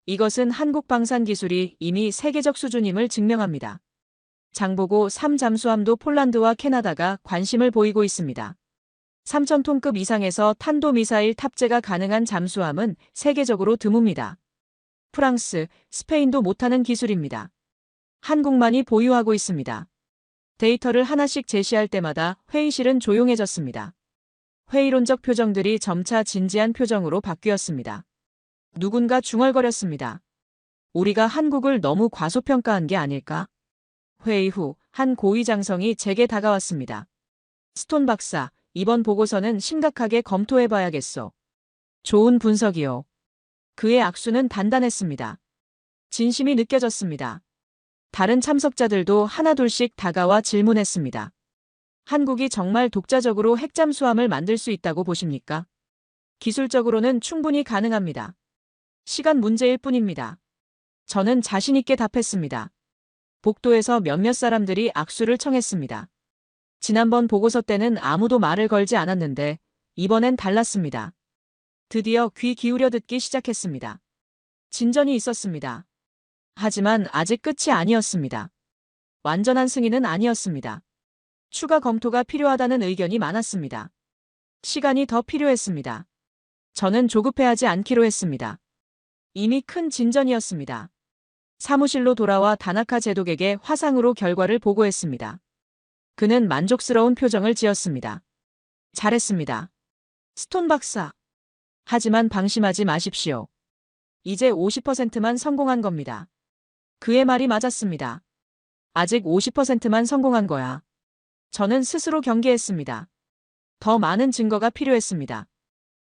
이것은 한국 방산 기술이 이미 세계적 수준임을 증명합니다. 장보고 3 잠수함도 폴란드와 캐나다가 관심을 보이고 있습니다. 3,000톤급 이상에서 탄도미사일 탑재가 가능한 잠수함은 세계적으로 드뭅니다. 프랑스, 스페인도 못하는 기술입니다. 한국만이 보유하고 있습니다. 데이터를 하나씩 제시할 때마다 회의실은 조용해졌습니다. 회의론적 표정들이 점차 진지한 표정으로 바뀌었습니다. 누군가 중얼거렸습니다. 우리가 한국을 너무 과소평가한 게 아닐까? 회의 후 한 고위 장성이 제게 다가왔습니다. 스톤 박사, 이번 보고서는 심각하게 검토해봐야겠소. 좋은 분석이요. 그의 악수는 단단했습니다. 진심이 느껴졌습니다. 다른 참석자들도 하나둘씩 다가와 질문했습니다. 한국이 정말 독자적으로 핵잠수함을 만들 수 있다고 보십니까? 기술적으로는 충분히 가능합니다. 시간 문제일 뿐입니다. 저는 자신 있게 답했습니다. 복도에서 몇몇 사람들이 악수를 청했습니다. 지난번 보고서 때는 아무도 말을 걸지 않았는데 이번엔 달랐습니다. 드디어 귀 기울여 듣기 시작했습니다. 진전이 있었습니다. 하지만 아직 끝이 아니었습니다. 완전한 승인은 아니었습니다. 추가 검토가 필요하다는 의견이 많았습니다. 시간이 더 필요했습니다. 저는 조급해하지 않기로 했습니다. 이미 큰 진전이었습니다. 사무실로 돌아와 다나카 제독에게 화상으로 결과를 보고했습니다. 그는 만족스러운 표정을 지었습니다. 잘했습니다. 스톤 박사. 하지만 방심하지 마십시오. 이제 50%만 성공한 겁니다. 그의 말이 맞았습니다. 아직 50%만 성공한 거야. 저는 스스로 경계했습니다. 더 많은 증거가 필요했습니다.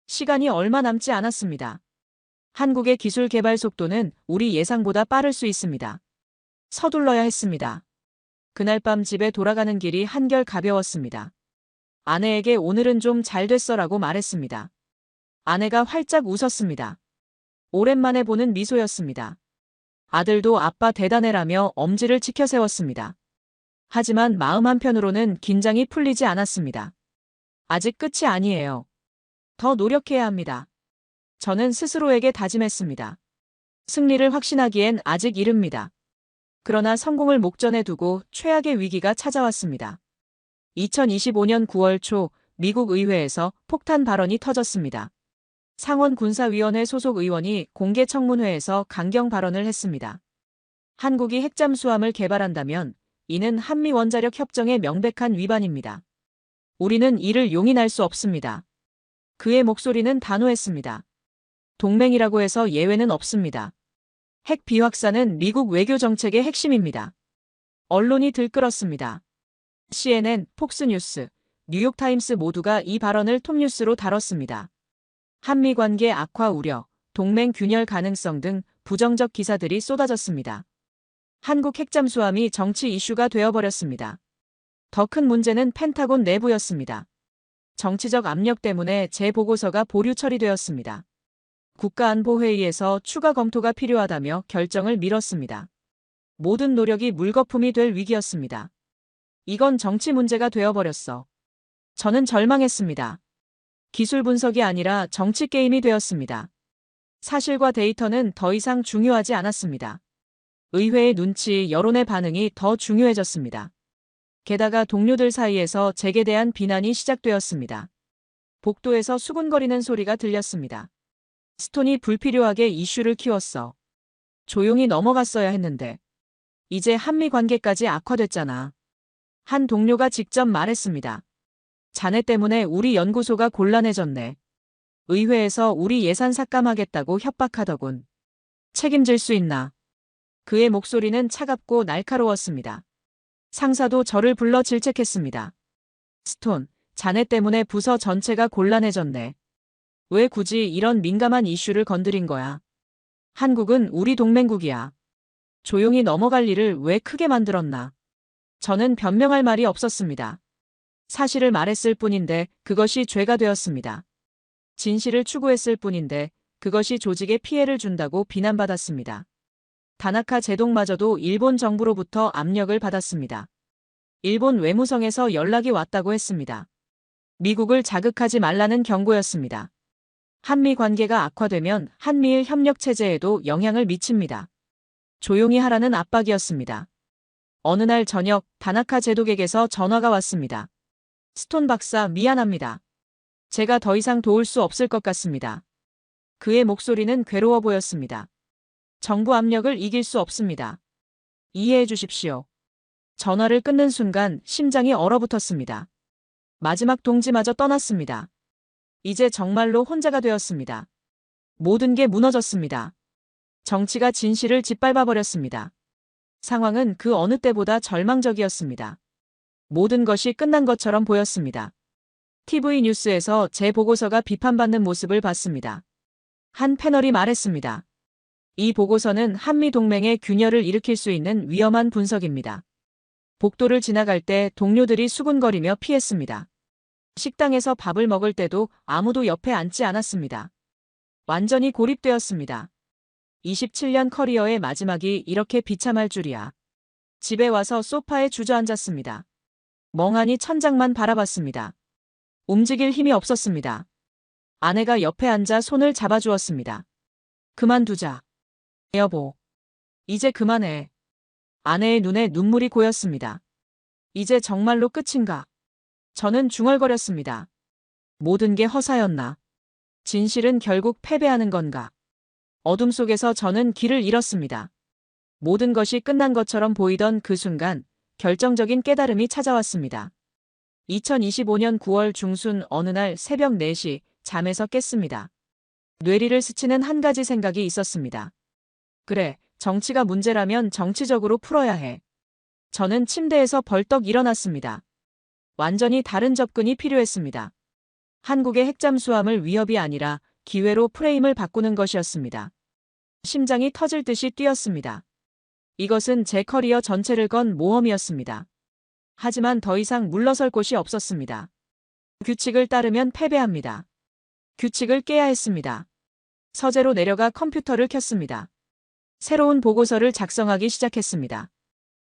시간이 얼마 남지 않았습니다. 한국의 기술 개발 속도는 우리 예상보다 빠를 수 있습니다. 서둘러야 했습니다. 그날 밤 집에 돌아가는 길이 한결 가벼웠습니다. 아내에게 오늘은 좀 잘 됐어라고 말했습니다. 아내가 활짝 웃었습니다. 오랜만에 보는 미소였습니다. 아들도 아빠 대단해라며 엄지를 치켜 세웠습니다. 하지만 마음 한편으로는 긴장이 풀리지 않았습니다. 아직 끝이 아니에요. 더 노력해야 합니다. 저는 스스로에게 다짐했습니다. 승리를 확신하기엔 아직 이릅니다. 그러나 성공을 목전에 두고 최악의 위기가 찾아왔습니다. 2025년 9월 초 미국 의회에서 폭탄 발언이 터졌습니다. 상원 군사위원회 소속 의원이 공개 청문회에서 강경 발언을 했습니다. 한국이 핵잠수함을 개발한다면 이는 한미 원자력 협정의 명백한 위반입니다. 우리는 이를 용인할 수 없습니다. 그의 목소리는 단호했습니다. 동맹이라고 해서 예외는 없습니다. 핵 비확산은 미국 외교 정책의 핵심입니다. 언론이 들끓었습니다. CNN, 폭스뉴스, 뉴욕타임스 모두가 이 발언을 톱뉴스로 다뤘습니다. 한미 관계 악화 우려, 동맹 균열 가능성 등 부정적 기사들이 쏟아졌습니다. 한국 핵잠수함이 정치 이슈가 되어버렸습니다. 더 큰 문제는 펜타곤 내부였습니다. 정치적 압력 때문에 재보고서가 보류 처리되었습니다. 국가안보회의에서 추가 검토가 필요하다며 결정을 미뤘습니다. 모든 노력이 물거품이 될 위기였습니다. 이건 정치 문제가 되어버렸어. 저는 절망했습니다. 기술 분석이 아니라 정치 게임이 되었습니다. 사실과 데이터는 더 이상 중요하지 않았습니다. 의회의 눈치, 여론의 반응이 더 중요해졌습니다. 게다가 동료들 사이에서 제게 대한 비난이 시작되었습니다. 복도에서 수군거리는 소리가 들렸습니다. 스톤이 불필요하게 이슈를 키웠어. 조용히 넘어갔어야 했는데. 이제 한미 관계까지 악화됐잖아. 한 동료가 직접 말했습니다. 자네 때문에 우리 연구소가 곤란해졌네. 의회에서 우리 예산 삭감하겠다고 협박하더군. 책임질 수 있나? 그의 목소리는 차갑고 날카로웠습니다. 상사도 저를 불러 질책했습니다. 스톤, 자네 때문에 부서 전체가 곤란해졌네. 왜 굳이 이런 민감한 이슈를 건드린 거야? 한국은 우리 동맹국이야. 조용히 넘어갈 일을 왜 크게 만들었나? 저는 변명할 말이 없었습니다. 사실을 말했을 뿐인데 그것이 죄가 되었습니다. 진실을 추구했을 뿐인데 그것이 조직에 피해를 준다고 비난받았습니다. 다나카 제독마저도 일본 정부로부터 압력을 받았습니다. 일본 외무성에서 연락이 왔다고 했습니다. 미국을 자극하지 말라는 경고였습니다. 한미 관계가 악화되면 한미일 협력 체제에도 영향을 미칩니다. 조용히 하라는 압박이었습니다. 어느 날 저녁 다나카 제독에게서 전화가 왔습니다. 스톤 박사 미안합니다. 제가 더 이상 도울 수 없을 것 같습니다. 그의 목소리는 괴로워 보였습니다. 정부 압력을 이길 수 없습니다. 이해해 주십시오. 전화를 끊는 순간 심장이 얼어붙었습니다. 마지막 동지마저 떠났습니다. 이제 정말로 혼자가 되었습니다. 모든 게 무너졌습니다. 정치가 진실을 짓밟아버렸습니다. 상황은 그 어느 때보다 절망적이었습니다. 모든 것이 끝난 것처럼 보였습니다. TV 뉴스에서 제 보고서가 비판받는 모습을 봤습니다. 한 패널이 말했습니다. 이 보고서는 한미 동맹의 균열을 일으킬 수 있는 위험한 분석입니다. 복도를 지나갈 때 동료들이 수군거리며 피했습니다. 식당에서 밥을 먹을 때도 아무도 옆에 앉지 않았습니다. 완전히 고립되었습니다. 27년 커리어의 마지막이 이렇게 비참할 줄이야. 집에 와서 소파에 주저앉았습니다. 멍하니 천장만 바라봤습니다. 움직일 힘이 없었습니다. 아내가 옆에 앉아 손을 잡아주었습니다. 그만두자. 여보. 이제 그만해. 아내의 눈에 눈물이 고였습니다. 이제 정말로 끝인가? 저는 중얼거렸습니다. 모든 게 허사였나? 진실은 결국 패배하는 건가? 어둠 속에서 저는 길을 잃었습니다. 모든 것이 끝난 것처럼 보이던 그 순간 결정적인 깨달음이 찾아왔습니다. 2025년 9월 중순 어느 날 새벽 4시 잠에서 깼습니다. 뇌리를 스치는 한 가지 생각이 있었습니다. 그래, 정치가 문제라면 정치적으로 풀어야 해. 저는 침대에서 벌떡 일어났습니다. 완전히 다른 접근이 필요했습니다. 한국의 핵잠수함을 위협이 아니라 기회로 프레임을 바꾸는 것이었습니다. 심장이 터질 듯이 뛰었습니다. 이것은 제 커리어 전체를 건 모험이었습니다. 하지만 더 이상 물러설 곳이 없었습니다. 규칙을 따르면 패배합니다. 규칙을 깨야 했습니다. 서재로 내려가 컴퓨터를 켰습니다. 새로운 보고서를 작성하기 시작했습니다.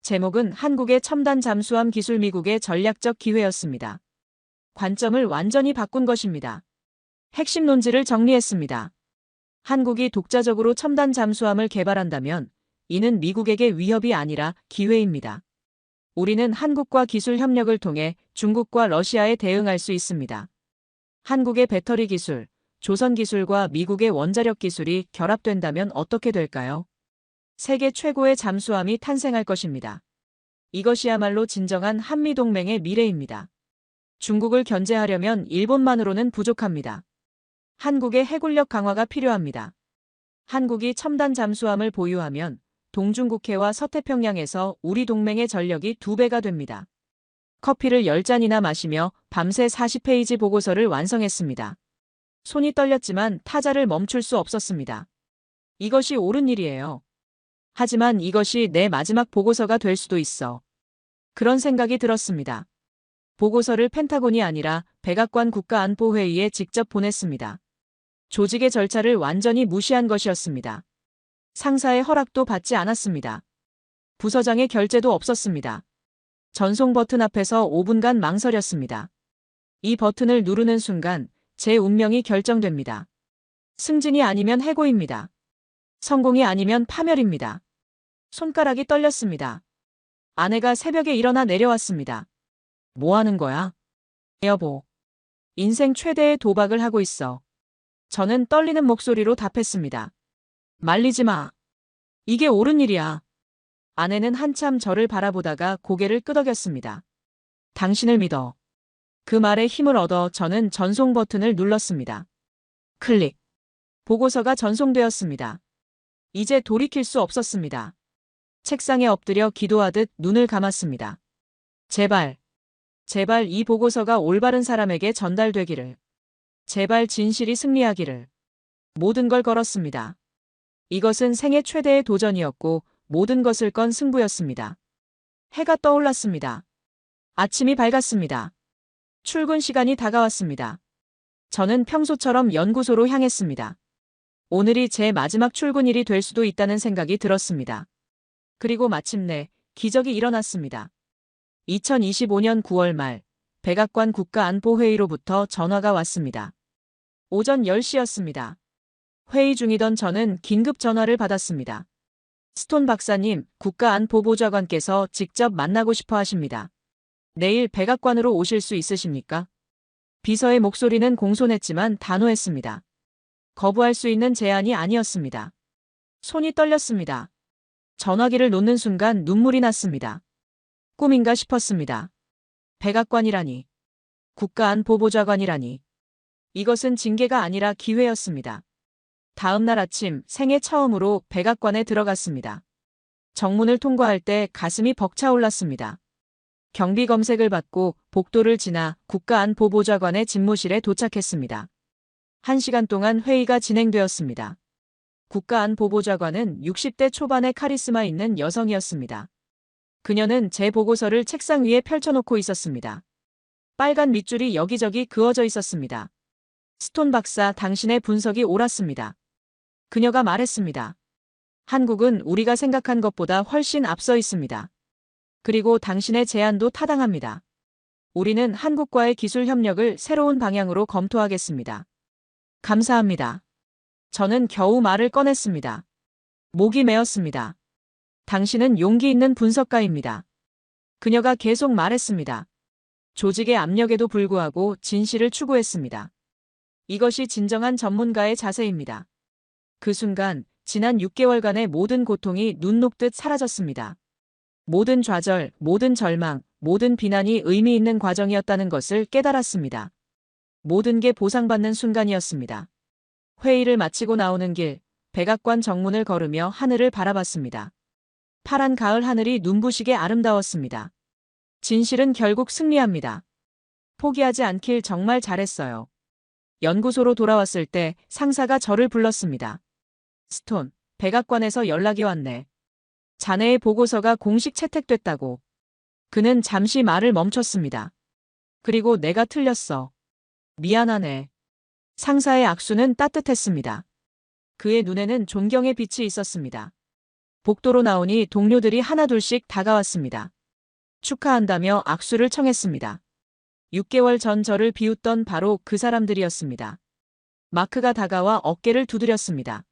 제목은 한국의 첨단 잠수함 기술 미국의 전략적 기회였습니다. 관점을 완전히 바꾼 것입니다. 핵심 논지를 정리했습니다. 한국이 독자적으로 첨단 잠수함을 개발한다면 이는 미국에게 위협이 아니라 기회입니다. 우리는 한국과 기술 협력을 통해 중국과 러시아에 대응할 수 있습니다. 한국의 배터리 기술, 조선 기술과 미국의 원자력 기술이 결합된다면 어떻게 될까요? 세계 최고의 잠수함이 탄생할 것입니다. 이것이야말로 진정한 한미동맹의 미래입니다. 중국을 견제하려면 일본만으로는 부족합니다. 한국의 해군력 강화가 필요합니다. 한국이 첨단 잠수함을 보유하면 동중국해와 서태평양에서 우리 동맹의 전력이 2배가 됩니다. 커피를 10잔이나 마시며 밤새 40페이지 보고서를 완성했습니다. 손이 떨렸지만 타자를 멈출 수 없었습니다. 이것이 옳은 일이에요. 하지만 이것이 내 마지막 보고서가 될 수도 있어. 그런 생각이 들었습니다. 보고서를 펜타곤이 아니라 백악관 국가안보회의에 직접 보냈습니다. 조직의 절차를 완전히 무시한 것이었습니다. 상사의 허락도 받지 않았습니다. 부서장의 결재도 없었습니다. 전송 버튼 앞에서 5분간 망설였습니다. 이 버튼을 누르는 순간 제 운명이 결정됩니다. 승진이 아니면 해고입니다. 성공이 아니면 파멸입니다. 손가락이 떨렸습니다. 아내가 새벽에 일어나 내려왔습니다. 뭐 하는 거야? 여보. 인생 최대의 도박을 하고 있어. 저는 떨리는 목소리로 답했습니다. 말리지 마. 이게 옳은 일이야. 아내는 한참 저를 바라보다가 고개를 끄덕였습니다. 당신을 믿어. 그 말에 힘을 얻어 저는 전송 버튼을 눌렀습니다. 클릭. 보고서가 전송되었습니다. 이제 돌이킬 수 없었습니다. 책상에 엎드려 기도하듯 눈을 감았습니다. 제발, 제발 이 보고서가 올바른 사람에게 전달되기를. 제발 진실이 승리하기를. 모든 걸 걸었습니다. 이것은 생애 최대의 도전이었고 모든 것을 건 승부였습니다. 해가 떠올랐습니다. 아침이 밝았습니다. 출근 시간이 다가왔습니다. 저는 평소처럼 연구소로 향했습니다. 오늘이 제 마지막 출근일이 될 수도 있다는 생각이 들었습니다. 그리고 마침내 기적이 일어났습니다. 2025년 9월 말 백악관 국가안보회의로부터 전화가 왔습니다. 오전 10시였습니다. 회의 중이던 저는 긴급 전화를 받았습니다. 스톤 박사님, 국가안보보좌관께서 직접 만나고 싶어 하십니다. 내일 백악관으로 오실 수 있으십니까? 비서의 목소리는 공손했지만 단호했습니다. 거부할 수 있는 제안이 아니었습니다. 손이 떨렸습니다. 전화기를 놓는 순간 눈물이 났습니다. 꿈인가 싶었습니다. 백악관이라니. 국가안보보좌관이라니. 이것은 징계가 아니라 기회였습니다. 다음 날 아침 생애 처음으로 백악관에 들어갔습니다. 정문을 통과할 때 가슴이 벅차올랐습니다. 경비 검색을 받고 복도를 지나 국가안보보좌관의 집무실에 도착했습니다. 1시간 동안 회의가 진행되었습니다. 국가안보보좌관은 60대 초반의 카리스마 있는 여성이었습니다. 그녀는 제 보고서를 책상 위에 펼쳐놓고 있었습니다. 빨간 밑줄이 여기저기 그어져 있었습니다. 스톤 박사, 당신의 분석이 옳았습니다. 그녀가 말했습니다. 한국은 우리가 생각한 것보다 훨씬 앞서 있습니다. 그리고 당신의 제안도 타당합니다. 우리는 한국과의 기술 협력을 새로운 방향으로 검토하겠습니다. 감사합니다. 저는 겨우 말을 꺼냈습니다. 목이 메었습니다. 당신은 용기 있는 분석가입니다. 그녀가 계속 말했습니다. 조직의 압력에도 불구하고 진실을 추구했습니다. 이것이 진정한 전문가의 자세입니다. 그 순간 지난 6개월간의 모든 고통이 눈 녹듯 사라졌습니다. 모든 좌절, 모든 절망, 모든 비난이 의미 있는 과정이었다는 것을 깨달았습니다. 모든 게 보상받는 순간이었습니다. 회의를 마치고 나오는 길, 백악관 정문을 걸으며 하늘을 바라봤습니다. 파란 가을 하늘이 눈부시게 아름다웠습니다. 진실은 결국 승리합니다. 포기하지 않길 정말 잘했어요. 연구소로 돌아왔을 때 상사가 저를 불렀습니다. 스톤, 백악관에서 연락이 왔네. 자네의 보고서가 공식 채택됐다고. 그는 잠시 말을 멈췄습니다. 그리고 내가 틀렸어. 미안하네. 상사의 악수는 따뜻했습니다. 그의 눈에는 존경의 빛이 있었습니다. 복도로 나오니 동료들이 하나둘씩 다가왔습니다. 축하한다며 악수를 청했습니다. 6개월 전 저를 비웃던 바로 그 사람들이었습니다. 마크가 다가와 어깨를 두드렸습니다.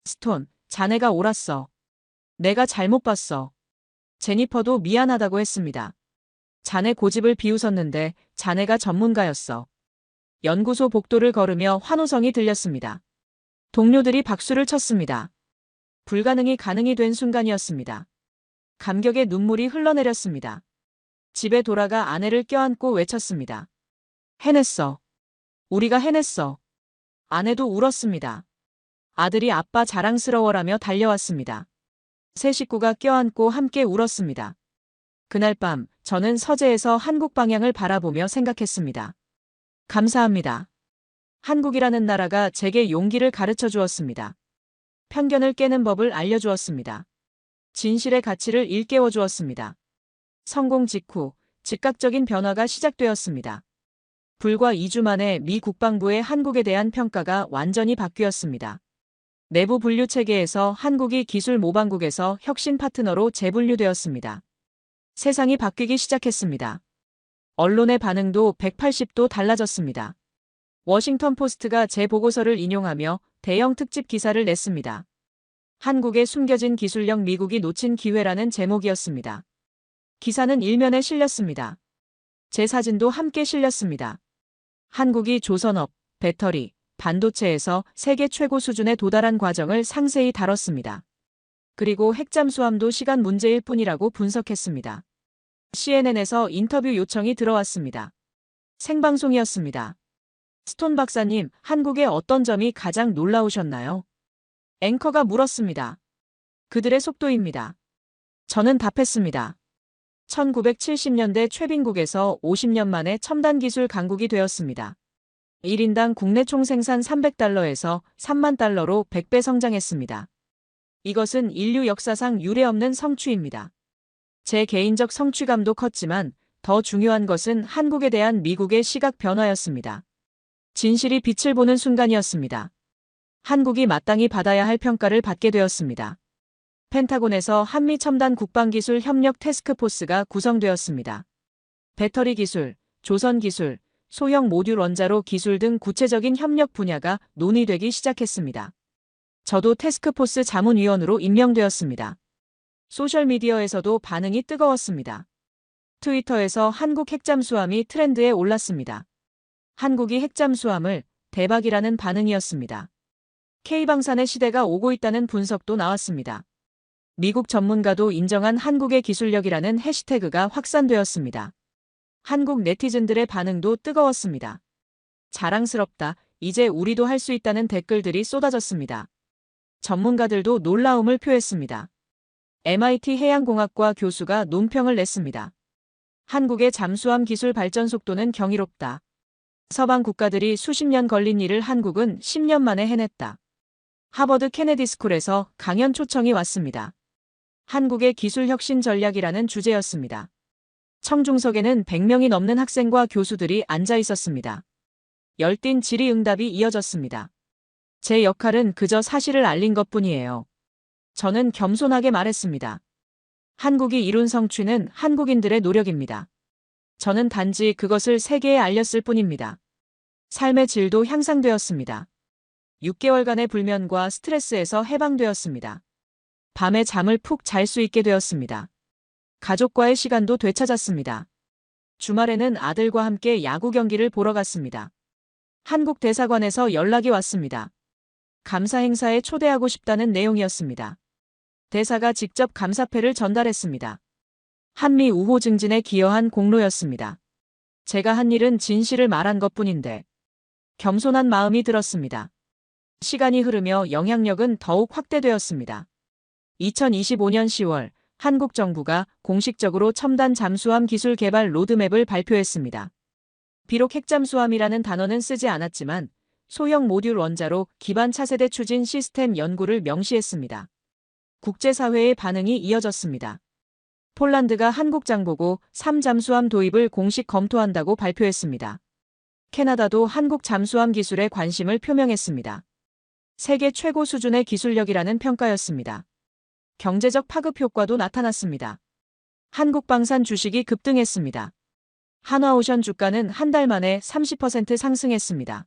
스톤, 자네가 옳았어. 내가 잘못 봤어. 제니퍼도 미안하다고 했습니다. 자네 고집을 비웃었는데 자네가 전문가였어. 연구소 복도를 걸으며 환호성이 들렸습니다. 동료들이 박수를 쳤습니다. 불가능이 가능이 된 순간이었습니다. 감격의 눈물이 흘러내렸습니다. 집에 돌아가 아내를 껴안고 외쳤습니다. 해냈어. 우리가 해냈어. 아내도 울었습니다. 아들이 아빠 자랑스러워라며 달려왔습니다. 세 식구가 껴안고 함께 울었습니다. 그날 밤 저는 서재에서 한국 방향을 바라보며 생각했습니다. 감사합니다. 한국이라는 나라가 제게 용기를 가르쳐 주었습니다. 편견을 깨는 법을 알려주었습니다. 진실의 가치를 일깨워 주었습니다. 성공 직후 즉각적인 변화가 시작되었습니다. 불과 2주 만에 미 국방부의 한국에 대한 평가가 완전히 바뀌었습니다. 내부 분류 체계에서 한국이 기술 모방국에서 혁신 파트너로 재분류되었습니다. 세상이 바뀌기 시작했습니다. 언론의 반응도 180도 달라졌습니다. 워싱턴 포스트가 제 보고서를 인용하며 대형 특집 기사를 냈습니다. 한국의 숨겨진 기술력 미국이 놓친 기회라는 제목이었습니다. 기사는 일면에 실렸습니다. 제 사진도 함께 실렸습니다. 한국이 조선업, 배터리, 반도체에서 세계 최고 수준에 도달한 과정을 상세히 다뤘습니다. 그리고 핵잠수함도 시간 문제일 뿐이라고 분석했습니다. CNN에서 인터뷰 요청이 들어왔습니다. 생방송이었습니다. 스톤 박사님, 한국의 어떤 점이 가장 놀라우셨나요? 앵커가 물었습니다. 그들의 속도입니다. 저는 답했습니다. 1970년대 최빈국에서 50년 만에 첨단 기술 강국이 되었습니다. 1인당 국내 총생산 300달러에서 3만 달러로 100배 성장했습니다. 이것은 인류 역사상 유례없는 성취입니다. 제 개인적 성취감도 컸지만 더 중요한 것은 한국에 대한 미국의 시각 변화였습니다. 진실이 빛을 보는 순간이었습니다. 한국이 마땅히 받아야 할 평가를 받게 되었습니다. 펜타곤에서 한미 첨단 국방기술 협력 태스크포스가 구성되었습니다. 배터리 기술, 조선 기술, 소형 모듈 원자로 기술 등 구체적인 협력 분야가 논의되기 시작했습니다. 저도 태스크포스 자문위원으로 임명되었습니다. 소셜미디어에서도 반응이 뜨거웠습니다. 트위터에서 한국 핵잠수함이 트렌드에 올랐습니다. 한국이 핵잠수함을 대박이라는 반응이었습니다. K방산의 시대가 오고 있다는 분석도 나왔습니다. 미국 전문가도 인정한 한국의 기술력이라는 해시태그가 확산되었습니다. 한국 네티즌들의 반응도 뜨거웠습니다. 자랑스럽다, 이제 우리도 할 수 있다는 댓글들이 쏟아졌습니다. 전문가들도 놀라움을 표했습니다. MIT 해양공학과 교수가 논평을 냈습니다. 한국의 잠수함 기술 발전 속도는 경이롭다. 서방 국가들이 수십 년 걸린 일을 한국은 10년 만에 해냈다. 하버드 케네디 스쿨에서 강연 초청이 왔습니다. 한국의 기술 혁신 전략이라는 주제였습니다. 청중석에는 100명이 넘는 학생과 교수들이 앉아 있었습니다. 열띤 질의응답이 이어졌습니다. 제 역할은 그저 사실을 알린 것뿐이에요. 저는 겸손하게 말했습니다. 한국이 이룬 성취는 한국인들의 노력입니다. 저는 단지 그것을 세계에 알렸을 뿐입니다. 삶의 질도 향상되었습니다. 6개월간의 불면과 스트레스에서 해방되었습니다. 밤에 잠을 푹 잘 수 있게 되었습니다. 가족과의 시간도 되찾았습니다. 주말에는 아들과 함께 야구 경기를 보러 갔습니다. 한국 대사관에서 연락이 왔습니다. 감사 행사에 초대하고 싶다는 내용이었습니다. 대사가 직접 감사패를 전달했습니다. 한미 우호 증진에 기여한 공로였습니다. 제가 한 일은 진실을 말한 것뿐인데 겸손한 마음이 들었습니다. 시간이 흐르며 영향력은 더욱 확대되었습니다. 2025년 10월 한국 정부가 공식적으로 첨단 잠수함 기술 개발 로드맵을 발표했습니다. 비록 핵잠수함이라는 단어는 쓰지 않았지만 소형 모듈 원자로 기반 차세대 추진 시스템 연구를 명시했습니다. 국제사회의 반응이 이어졌습니다. 폴란드가 한국 장보고 3잠수함 도입을 공식 검토한다고 발표했습니다. 캐나다도 한국 잠수함 기술에 관심을 표명했습니다. 세계 최고 수준의 기술력이라는 평가였습니다. 경제적 파급 효과도 나타났습니다. 한국방산 주식이 급등했습니다. 한화오션 주가는 한 달 만에 30% 상승했습니다.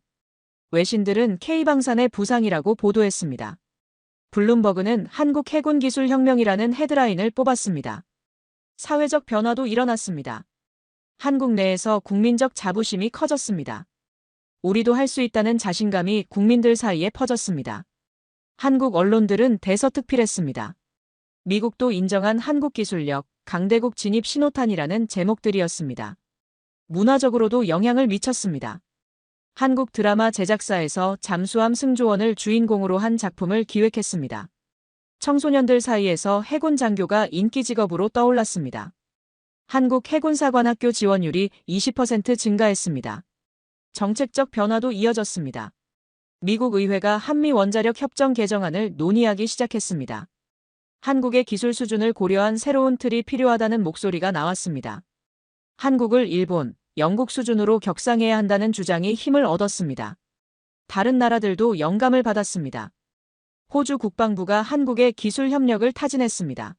외신들은 K방산의 부상이라고 보도했습니다. 블룸버그는 한국 해군 기술 혁명이라는 헤드라인을 뽑았습니다. 사회적 변화도 일어났습니다. 한국 내에서 국민적 자부심이 커졌습니다. 우리도 할 수 있다는 자신감이 국민들 사이에 퍼졌습니다. 한국 언론들은 대서특필했습니다. 미국도 인정한 한국 기술력, 강대국 진입 신호탄이라는 제목들이었습니다. 문화적으로도 영향을 미쳤습니다. 한국 드라마 제작사에서 잠수함 승조원을 주인공으로 한 작품을 기획했습니다. 청소년들 사이에서 해군 장교가 인기 직업으로 떠올랐습니다. 한국 해군사관학교 지원율이 20% 증가했습니다. 정책적 변화도 이어졌습니다. 미국 의회가 한미 원자력 협정 개정안을 논의하기 시작했습니다. 한국의 기술 수준을 고려한 새로운 틀이 필요하다는 목소리가 나왔습니다. 한국을 일본, 영국 수준으로 격상해야 한다는 주장이 힘을 얻었습니다. 다른 나라들도 영감을 받았습니다. 호주 국방부가 한국의 기술 협력을 타진했습니다.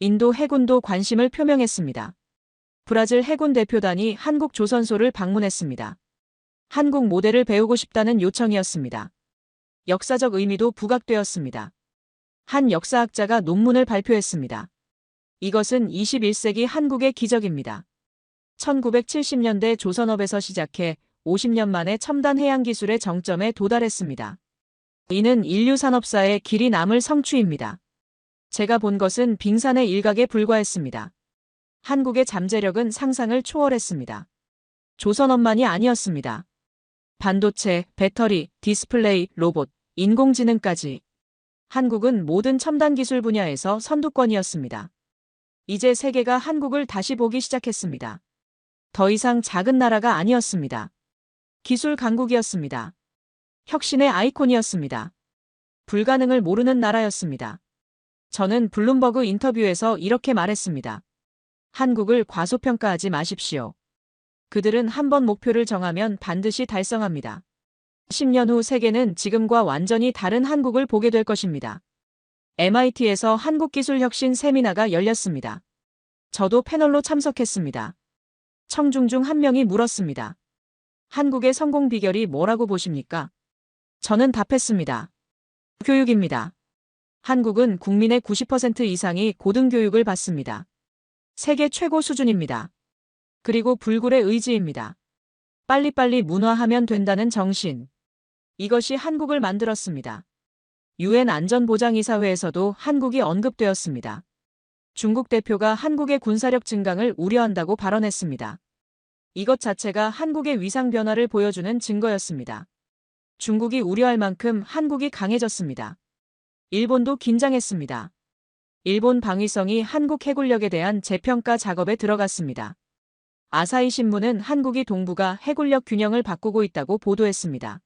인도 해군도 관심을 표명했습니다. 브라질 해군 대표단이 한국 조선소를 방문했습니다. 한국 모델을 배우고 싶다는 요청이었습니다. 역사적 의미도 부각되었습니다. 한 역사학자가 논문을 발표했습니다. 이것은 21세기 한국의 기적입니다. 1970년대 조선업에서 시작해 50년 만에 첨단 해양 기술의 정점에 도달했습니다. 이는 인류 산업사의 길이 남을 성취입니다. 제가 본 것은 빙산의 일각에 불과했습니다. 한국의 잠재력은 상상을 초월했습니다. 조선업만이 아니었습니다. 반도체, 배터리, 디스플레이, 로봇, 인공지능까지. 한국은 모든 첨단 기술 분야에서 선두권이었습니다. 이제 세계가 한국을 다시 보기 시작했습니다. 더 이상 작은 나라가 아니었습니다. 기술 강국이었습니다. 혁신의 아이콘이었습니다. 불가능을 모르는 나라였습니다. 저는 블룸버그 인터뷰에서 이렇게 말했습니다. 한국을 과소평가하지 마십시오. 그들은 한번 목표를 정하면 반드시 달성합니다. 10년 후 세계는 지금과 완전히 다른 한국을 보게 될 것입니다. MIT에서 한국기술혁신 세미나가 열렸습니다. 저도 패널로 참석했습니다. 청중 중 한 명이 물었습니다. 한국의 성공 비결이 뭐라고 보십니까? 저는 답했습니다. 교육입니다. 한국은 국민의 90% 이상이 고등교육을 받습니다. 세계 최고 수준입니다. 그리고 불굴의 의지입니다. 빨리빨리 문화하면 된다는 정신. 이것이 한국을 만들었습니다. UN 안전보장이사회에서도 한국이 언급되었습니다. 중국 대표가 한국의 군사력 증강을 우려한다고 발언했습니다. 이것 자체가 한국의 위상 변화를 보여주는 증거였습니다. 중국이 우려할 만큼 한국이 강해졌습니다. 일본도 긴장했습니다. 일본 방위성이 한국 해군력에 대한 재평가 작업에 들어갔습니다. 아사히 신문은 한국이 동북아 해군력 균형을 바꾸고 있다고 보도했습니다.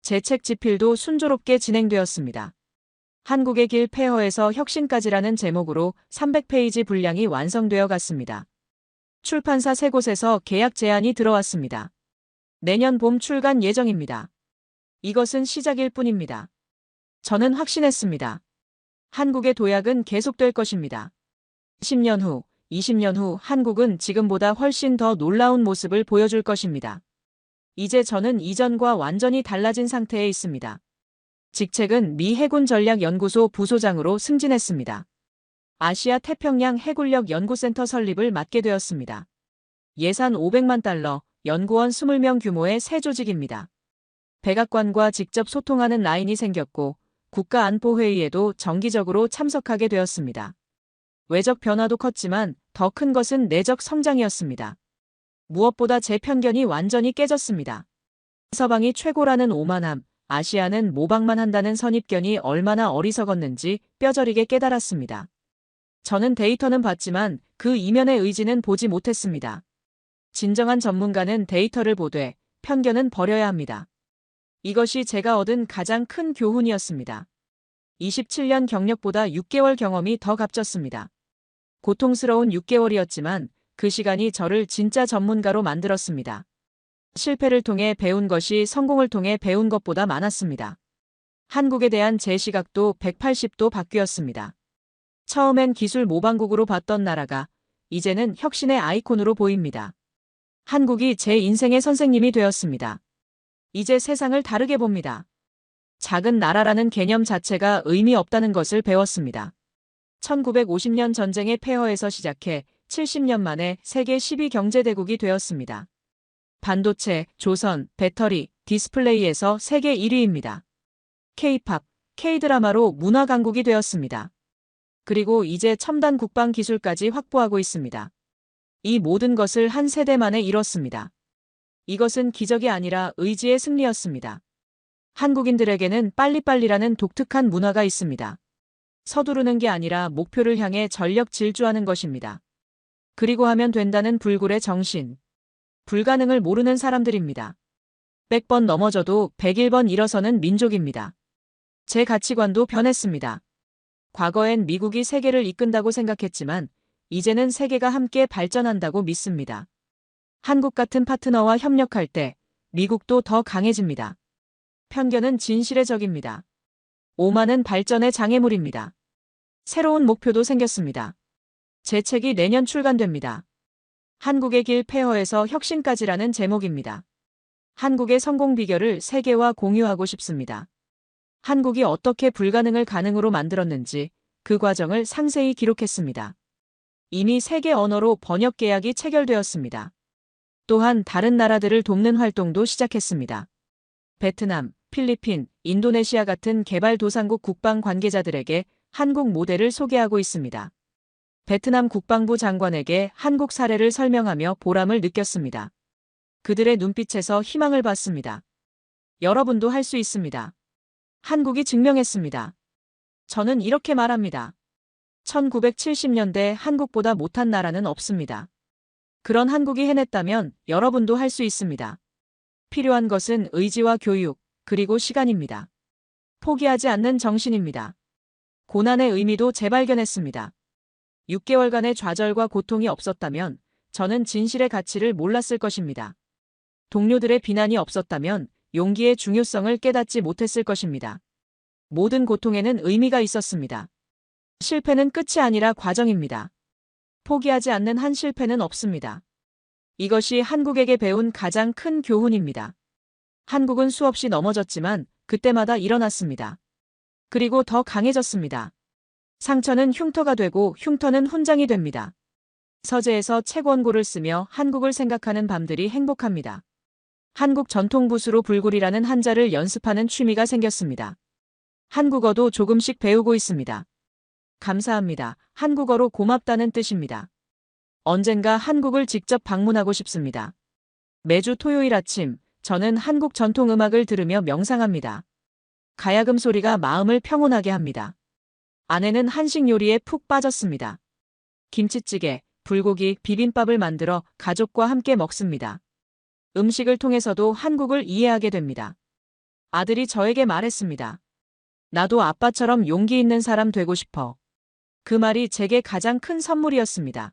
재책 집필도 순조롭게 진행되었습니다. 한국의 길 폐허에서 혁신까지라는 제목으로 300페이지 분량이 완성되어 갔습니다. 출판사 3곳에서 계약 제안이 들어왔습니다. 내년 봄 출간 예정입니다. 이것은 시작일 뿐입니다. 저는 확신했습니다. 한국의 도약은 계속될 것입니다. 10년 후, 20년 후 한국은 지금보다 훨씬 더 놀라운 모습을 보여줄 것입니다. 이제 저는 이전과 완전히 달라진 상태에 있습니다. 직책은 미 해군전략연구소 부소장으로 승진했습니다. 아시아 태평양 해군력 연구센터 설립을 맡게 되었습니다. 예산 500만 달러, 연구원 20명 규모의 새 조직입니다. 백악관과 직접 소통하는 라인이 생겼고 국가안보회의에도 정기적으로 참석하게 되었습니다. 외적 변화도 컸지만 더 큰 것은 내적 성장이었습니다. 무엇보다 제 편견이 완전히 깨졌습니다. 서방이 최고라는 오만함, 아시아는 모방만 한다는 선입견이 얼마나 어리석었는지 뼈저리게 깨달았습니다. 저는 데이터는 봤지만 그 이면의 의지는 보지 못했습니다. 진정한 전문가는 데이터를 보되 편견은 버려야 합니다. 이것이 제가 얻은 가장 큰 교훈이었습니다. 27년 경력보다 6개월 경험이 더 값졌습니다. 고통스러운 6개월이었지만 그 시간이 저를 진짜 전문가로 만들었습니다. 실패를 통해 배운 것이 성공을 통해 배운 것보다 많았습니다. 한국에 대한 제 시각도 180도 바뀌었습니다. 처음엔 기술 모방국으로 봤던 나라가 이제는 혁신의 아이콘으로 보입니다. 한국이 제 인생의 선생님이 되었습니다. 이제 세상을 다르게 봅니다. 작은 나라라는 개념 자체가 의미 없다는 것을 배웠습니다. 1950년 전쟁의 폐허에서 시작해 70년 만에 세계 10위 경제대국이 되었습니다. 반도체, 조선, 배터리, 디스플레이에서 세계 1위입니다. K-팝, K-드라마로 문화 강국이 되었습니다. 그리고 이제 첨단 국방 기술까지 확보하고 있습니다. 이 모든 것을 한 세대 만에 이뤘습니다. 이것은 기적이 아니라 의지의 승리였습니다. 한국인들에게는 빨리빨리라는 독특한 문화가 있습니다. 서두르는 게 아니라 목표를 향해 전력 질주하는 것입니다. 그리고 하면 된다는 불굴의 정신. 불가능을 모르는 사람들입니다. 100번 넘어져도 101번 일어서는 민족입니다. 제 가치관도 변했습니다. 과거엔 미국이 세계를 이끈다고 생각했지만 이제는 세계가 함께 발전한다고 믿습니다. 한국 같은 파트너와 협력할 때 미국도 더 강해집니다. 편견은 진실의 적입니다. 오만은 발전의 장애물입니다. 새로운 목표도 생겼습니다. 제 책이 내년 출간됩니다. 한국의 길 폐허에서 혁신까지라는 제목입니다. 한국의 성공 비결을 세계와 공유하고 싶습니다. 한국이 어떻게 불가능을 가능으로 만들었는지 그 과정을 상세히 기록했습니다. 이미 세계 언어로 번역 계약이 체결되었습니다. 또한 다른 나라들을 돕는 활동도 시작했습니다. 베트남, 필리핀, 인도네시아 같은 개발도상국 국방 관계자들에게 한국 모델을 소개하고 있습니다. 베트남 국방부 장관에게 한국 사례를 설명하며 보람을 느꼈습니다. 그들의 눈빛에서 희망을 봤습니다. 여러분도 할 수 있습니다. 한국이 증명했습니다. 저는 이렇게 말합니다. 1970년대 한국보다 못한 나라는 없습니다. 그런 한국이 해냈다면 여러분도 할 수 있습니다. 필요한 것은 의지와 교육, 그리고 시간입니다. 포기하지 않는 정신입니다. 고난의 의미도 재발견했습니다. 6개월간의 좌절과 고통이 없었다면 저는 진실의 가치를 몰랐을 것입니다. 동료들의 비난이 없었다면 용기의 중요성을 깨닫지 못했을 것입니다. 모든 고통에는 의미가 있었습니다. 실패는 끝이 아니라 과정입니다. 포기하지 않는 한 실패는 없습니다. 이것이 한국에게 배운 가장 큰 교훈입니다. 한국은 수없이 넘어졌지만 그때마다 일어났습니다. 그리고 더 강해졌습니다. 상처는 흉터가 되고 흉터는 훈장이 됩니다. 서재에서 책 원고를 쓰며 한국을 생각하는 밤들이 행복합니다. 한국 전통붓으로 불굴이라는 한자를 연습하는 취미가 생겼습니다. 한국어도 조금씩 배우고 있습니다. 감사합니다. 한국어로 고맙다는 뜻입니다. 언젠가 한국을 직접 방문하고 싶습니다. 매주 토요일 아침, 저는 한국 전통 음악을 들으며 명상합니다. 가야금 소리가 마음을 평온하게 합니다. 아내는 한식 요리에 푹 빠졌습니다. 김치찌개, 불고기, 비빔밥을 만들어 가족과 함께 먹습니다. 음식을 통해서도 한국을 이해하게 됩니다. 아들이 저에게 말했습니다. 나도 아빠처럼 용기 있는 사람 되고 싶어. 그 말이 제게 가장 큰 선물이었습니다.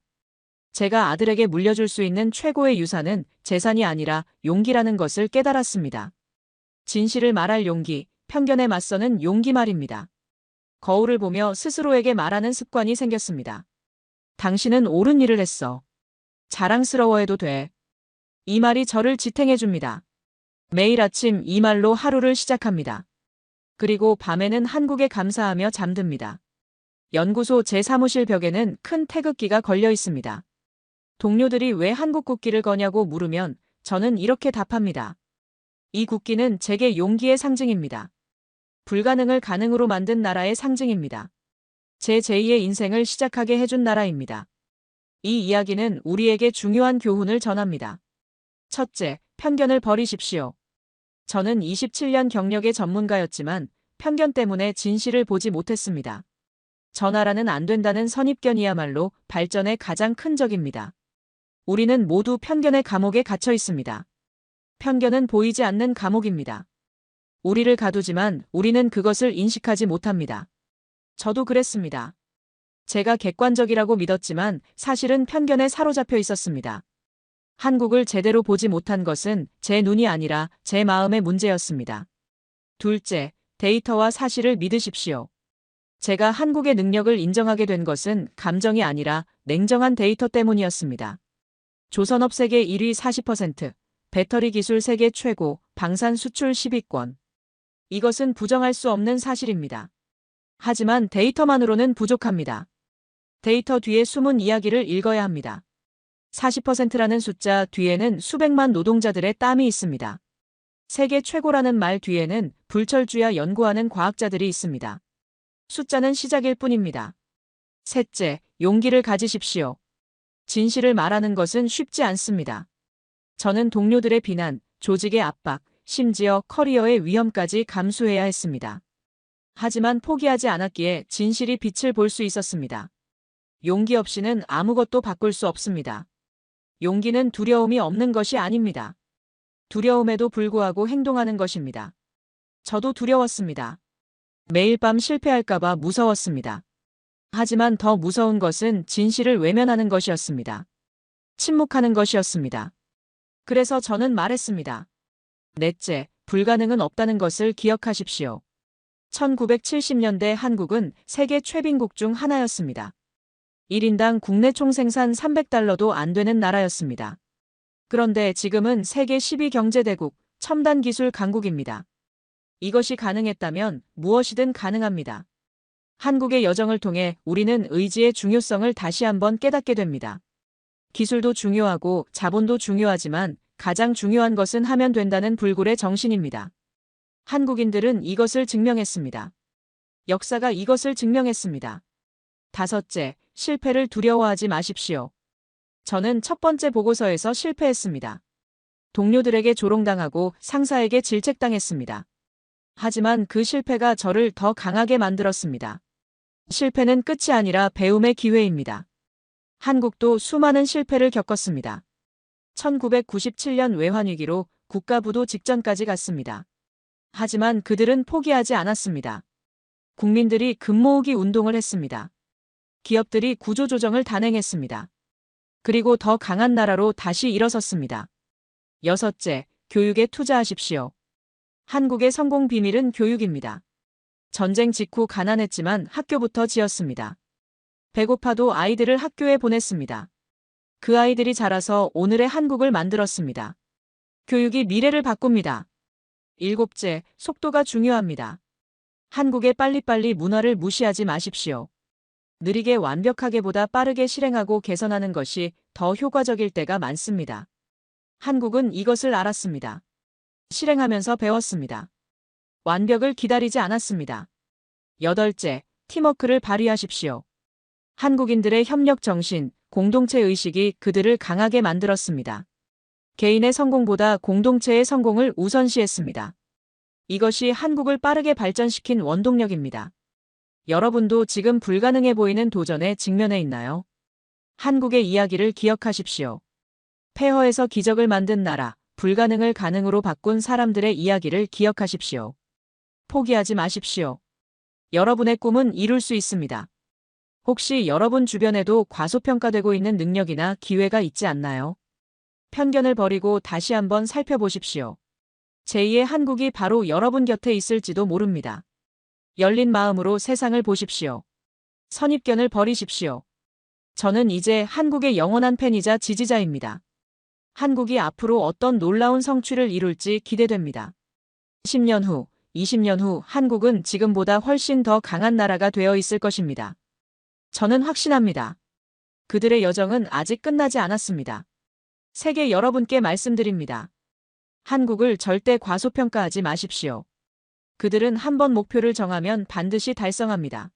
제가 아들에게 물려줄 수 있는 최고의 유산은 재산이 아니라 용기라는 것을 깨달았습니다. 진실을 말할 용기, 편견에 맞서는 용기 말입니다. 거울을 보며 스스로에게 말하는 습관이 생겼습니다. 당신은 옳은 일을 했어. 자랑스러워해도 돼. 이 말이 저를 지탱해줍니다. 매일 아침 이 말로 하루를 시작합니다. 그리고 밤에는 한국에 감사하며 잠듭니다. 연구소 제 사무실 벽에는 큰 태극기가 걸려 있습니다. 동료들이 왜 한국 국기를 거냐고 물으면 저는 이렇게 답합니다. 이 국기는 제게 용기의 상징입니다. 불가능을 가능으로 만든 나라의 상징입니다. 제 제2의 인생을 시작하게 해준 나라입니다. 이 이야기는 우리에게 중요한 교훈을 전합니다. 첫째, 편견을 버리십시오. 저는 27년 경력의 전문가였지만 편견 때문에 진실을 보지 못했습니다. 저 나라는 안 된다는 선입견이야말로 발전의 가장 큰 적입니다. 우리는 모두 편견의 감옥에 갇혀 있습니다. 편견은 보이지 않는 감옥입니다. 우리를 가두지만 우리는 그것을 인식하지 못합니다. 저도 그랬습니다. 제가 객관적이라고 믿었지만 사실은 편견에 사로잡혀 있었습니다. 한국을 제대로 보지 못한 것은 제 눈이 아니라 제 마음의 문제였습니다. 둘째, 데이터와 사실을 믿으십시오. 제가 한국의 능력을 인정하게 된 것은 감정이 아니라 냉정한 데이터 때문이었습니다. 조선업 세계 1위 40%, 배터리 기술 세계 최고, 방산 수출 10위권. 이것은 부정할 수 없는 사실입니다. 하지만 데이터만으로는 부족합니다. 데이터 뒤에 숨은 이야기를 읽어야 합니다. 40%라는 숫자 뒤에는 수백만 노동자들의 땀이 있습니다. 세계 최고라는 말 뒤에는 불철주야 연구하는 과학자들이 있습니다. 숫자는 시작일 뿐입니다. 셋째, 용기를 가지십시오. 진실을 말하는 것은 쉽지 않습니다. 저는 동료들의 비난, 조직의 압박, 심지어 커리어의 위험까지 감수해야 했습니다. 하지만 포기하지 않았기에 진실이 빛을 볼 수 있었습니다. 용기 없이는 아무것도 바꿀 수 없습니다. 용기는 두려움이 없는 것이 아닙니다. 두려움에도 불구하고 행동하는 것입니다. 저도 두려웠습니다. 매일 밤 실패할까봐 무서웠습니다. 하지만 더 무서운 것은 진실을 외면하는 것이었습니다. 침묵하는 것이었습니다. 그래서 저는 말했습니다. 넷째, 불가능은 없다는 것을 기억하십시오. 1970년대 한국은 세계 최빈국 중 하나였습니다. 1인당 국내 총생산 300달러도 안 되는 나라였습니다. 그런데 지금은 세계 10위 경제대국, 첨단 기술 강국입니다. 이것이 가능했다면 무엇이든 가능합니다. 한국의 여정을 통해 우리는 의지의 중요성을 다시 한번 깨닫게 됩니다. 기술도 중요하고 자본도 중요하지만 가장 중요한 것은 하면 된다는 불굴의 정신입니다. 한국인들은 이것을 증명했습니다. 역사가 이것을 증명했습니다. 다섯째, 실패를 두려워하지 마십시오. 저는 첫 번째 보고서에서 실패했습니다. 동료들에게 조롱당하고 상사에게 질책당했습니다. 하지만 그 실패가 저를 더 강하게 만들었습니다. 실패는 끝이 아니라 배움의 기회입니다. 한국도 수많은 실패를 겪었습니다. 1997년 외환위기로 국가부도 직전까지 갔습니다. 하지만 그들은 포기하지 않았습니다. 국민들이 금모으기 운동을 했습니다. 기업들이 구조조정을 단행했습니다. 그리고 더 강한 나라로 다시 일어섰습니다. 여섯째, 교육에 투자하십시오. 한국의 성공 비밀은 교육입니다. 전쟁 직후 가난했지만 학교부터 지었습니다. 배고파도 아이들을 학교에 보냈습니다. 그 아이들이 자라서 오늘의 한국을 만들었습니다. 교육이 미래를 바꿉니다. 일곱째, 속도가 중요합니다. 한국의 빨리빨리 문화를 무시하지 마십시오. 느리게 완벽하게보다 빠르게 실행하고 개선하는 것이 더 효과적일 때가 많습니다. 한국은 이것을 알았습니다. 실행하면서 배웠습니다. 완벽을 기다리지 않았습니다. 여덟째, 팀워크를 발휘하십시오. 한국인들의 협력 정신, 공동체 의식이 그들을 강하게 만들었습니다. 개인의 성공보다 공동체의 성공을 우선시했습니다. 이것이 한국을 빠르게 발전시킨 원동력입니다. 여러분도 지금 불가능해 보이는 도전에 직면해 있나요? 한국의 이야기를 기억하십시오. 폐허에서 기적을 만든 나라, 불가능을 가능으로 바꾼 사람들의 이야기를 기억하십시오. 포기하지 마십시오. 여러분의 꿈은 이룰 수 있습니다. 혹시 여러분 주변에도 과소평가되고 있는 능력이나 기회가 있지 않나요? 편견을 버리고 다시 한번 살펴보십시오. 제2의 한국이 바로 여러분 곁에 있을지도 모릅니다. 열린 마음으로 세상을 보십시오. 선입견을 버리십시오. 저는 이제 한국의 영원한 팬이자 지지자입니다. 한국이 앞으로 어떤 놀라운 성취를 이룰지 기대됩니다. 10년 후, 20년 후 한국은 지금보다 훨씬 더 강한 나라가 되어 있을 것입니다. 저는 확신합니다. 그들의 여정은 아직 끝나지 않았습니다. 세계 여러분께 말씀드립니다. 한국을 절대 과소평가하지 마십시오. 그들은 한번 목표를 정하면 반드시 달성합니다.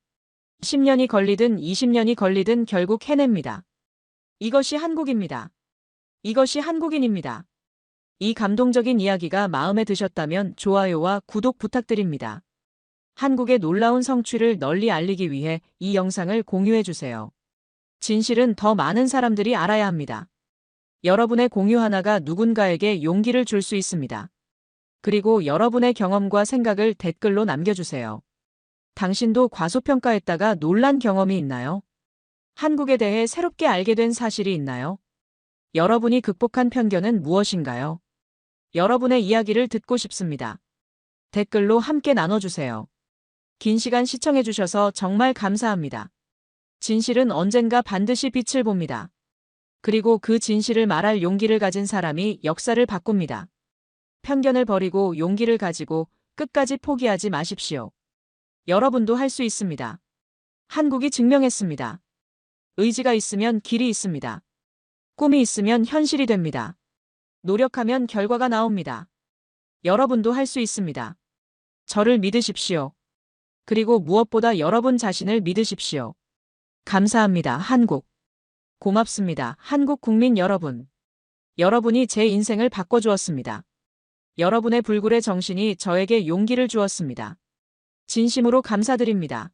10년이 걸리든 20년이 걸리든 결국 해냅니다. 이것이 한국입니다. 이것이 한국인입니다. 이 감동적인 이야기가 마음에 드셨다면 좋아요와 구독 부탁드립니다. 한국의 놀라운 성취를 널리 알리기 위해 이 영상을 공유해주세요. 진실은 더 많은 사람들이 알아야 합니다. 여러분의 공유 하나가 누군가에게 용기를 줄 수 있습니다. 그리고 여러분의 경험과 생각을 댓글로 남겨주세요. 당신도 과소평가했다가 놀란 경험이 있나요? 한국에 대해 새롭게 알게 된 사실이 있나요? 여러분이 극복한 편견은 무엇인가요? 여러분의 이야기를 듣고 싶습니다. 댓글로 함께 나눠주세요. 긴 시간 시청해주셔서 정말 감사합니다. 진실은 언젠가 반드시 빛을 봅니다. 그리고 그 진실을 말할 용기를 가진 사람이 역사를 바꿉니다. 편견을 버리고 용기를 가지고 끝까지 포기하지 마십시오. 여러분도 할 수 있습니다. 한국이 증명했습니다. 의지가 있으면 길이 있습니다. 꿈이 있으면 현실이 됩니다. 노력하면 결과가 나옵니다. 여러분도 할 수 있습니다. 저를 믿으십시오. 그리고 무엇보다 여러분 자신을 믿으십시오. 감사합니다, 한국. 고맙습니다, 한국 국민 여러분. 여러분이 제 인생을 바꿔주었습니다. 여러분의 불굴의 정신이 저에게 용기를 주었습니다. 진심으로 감사드립니다.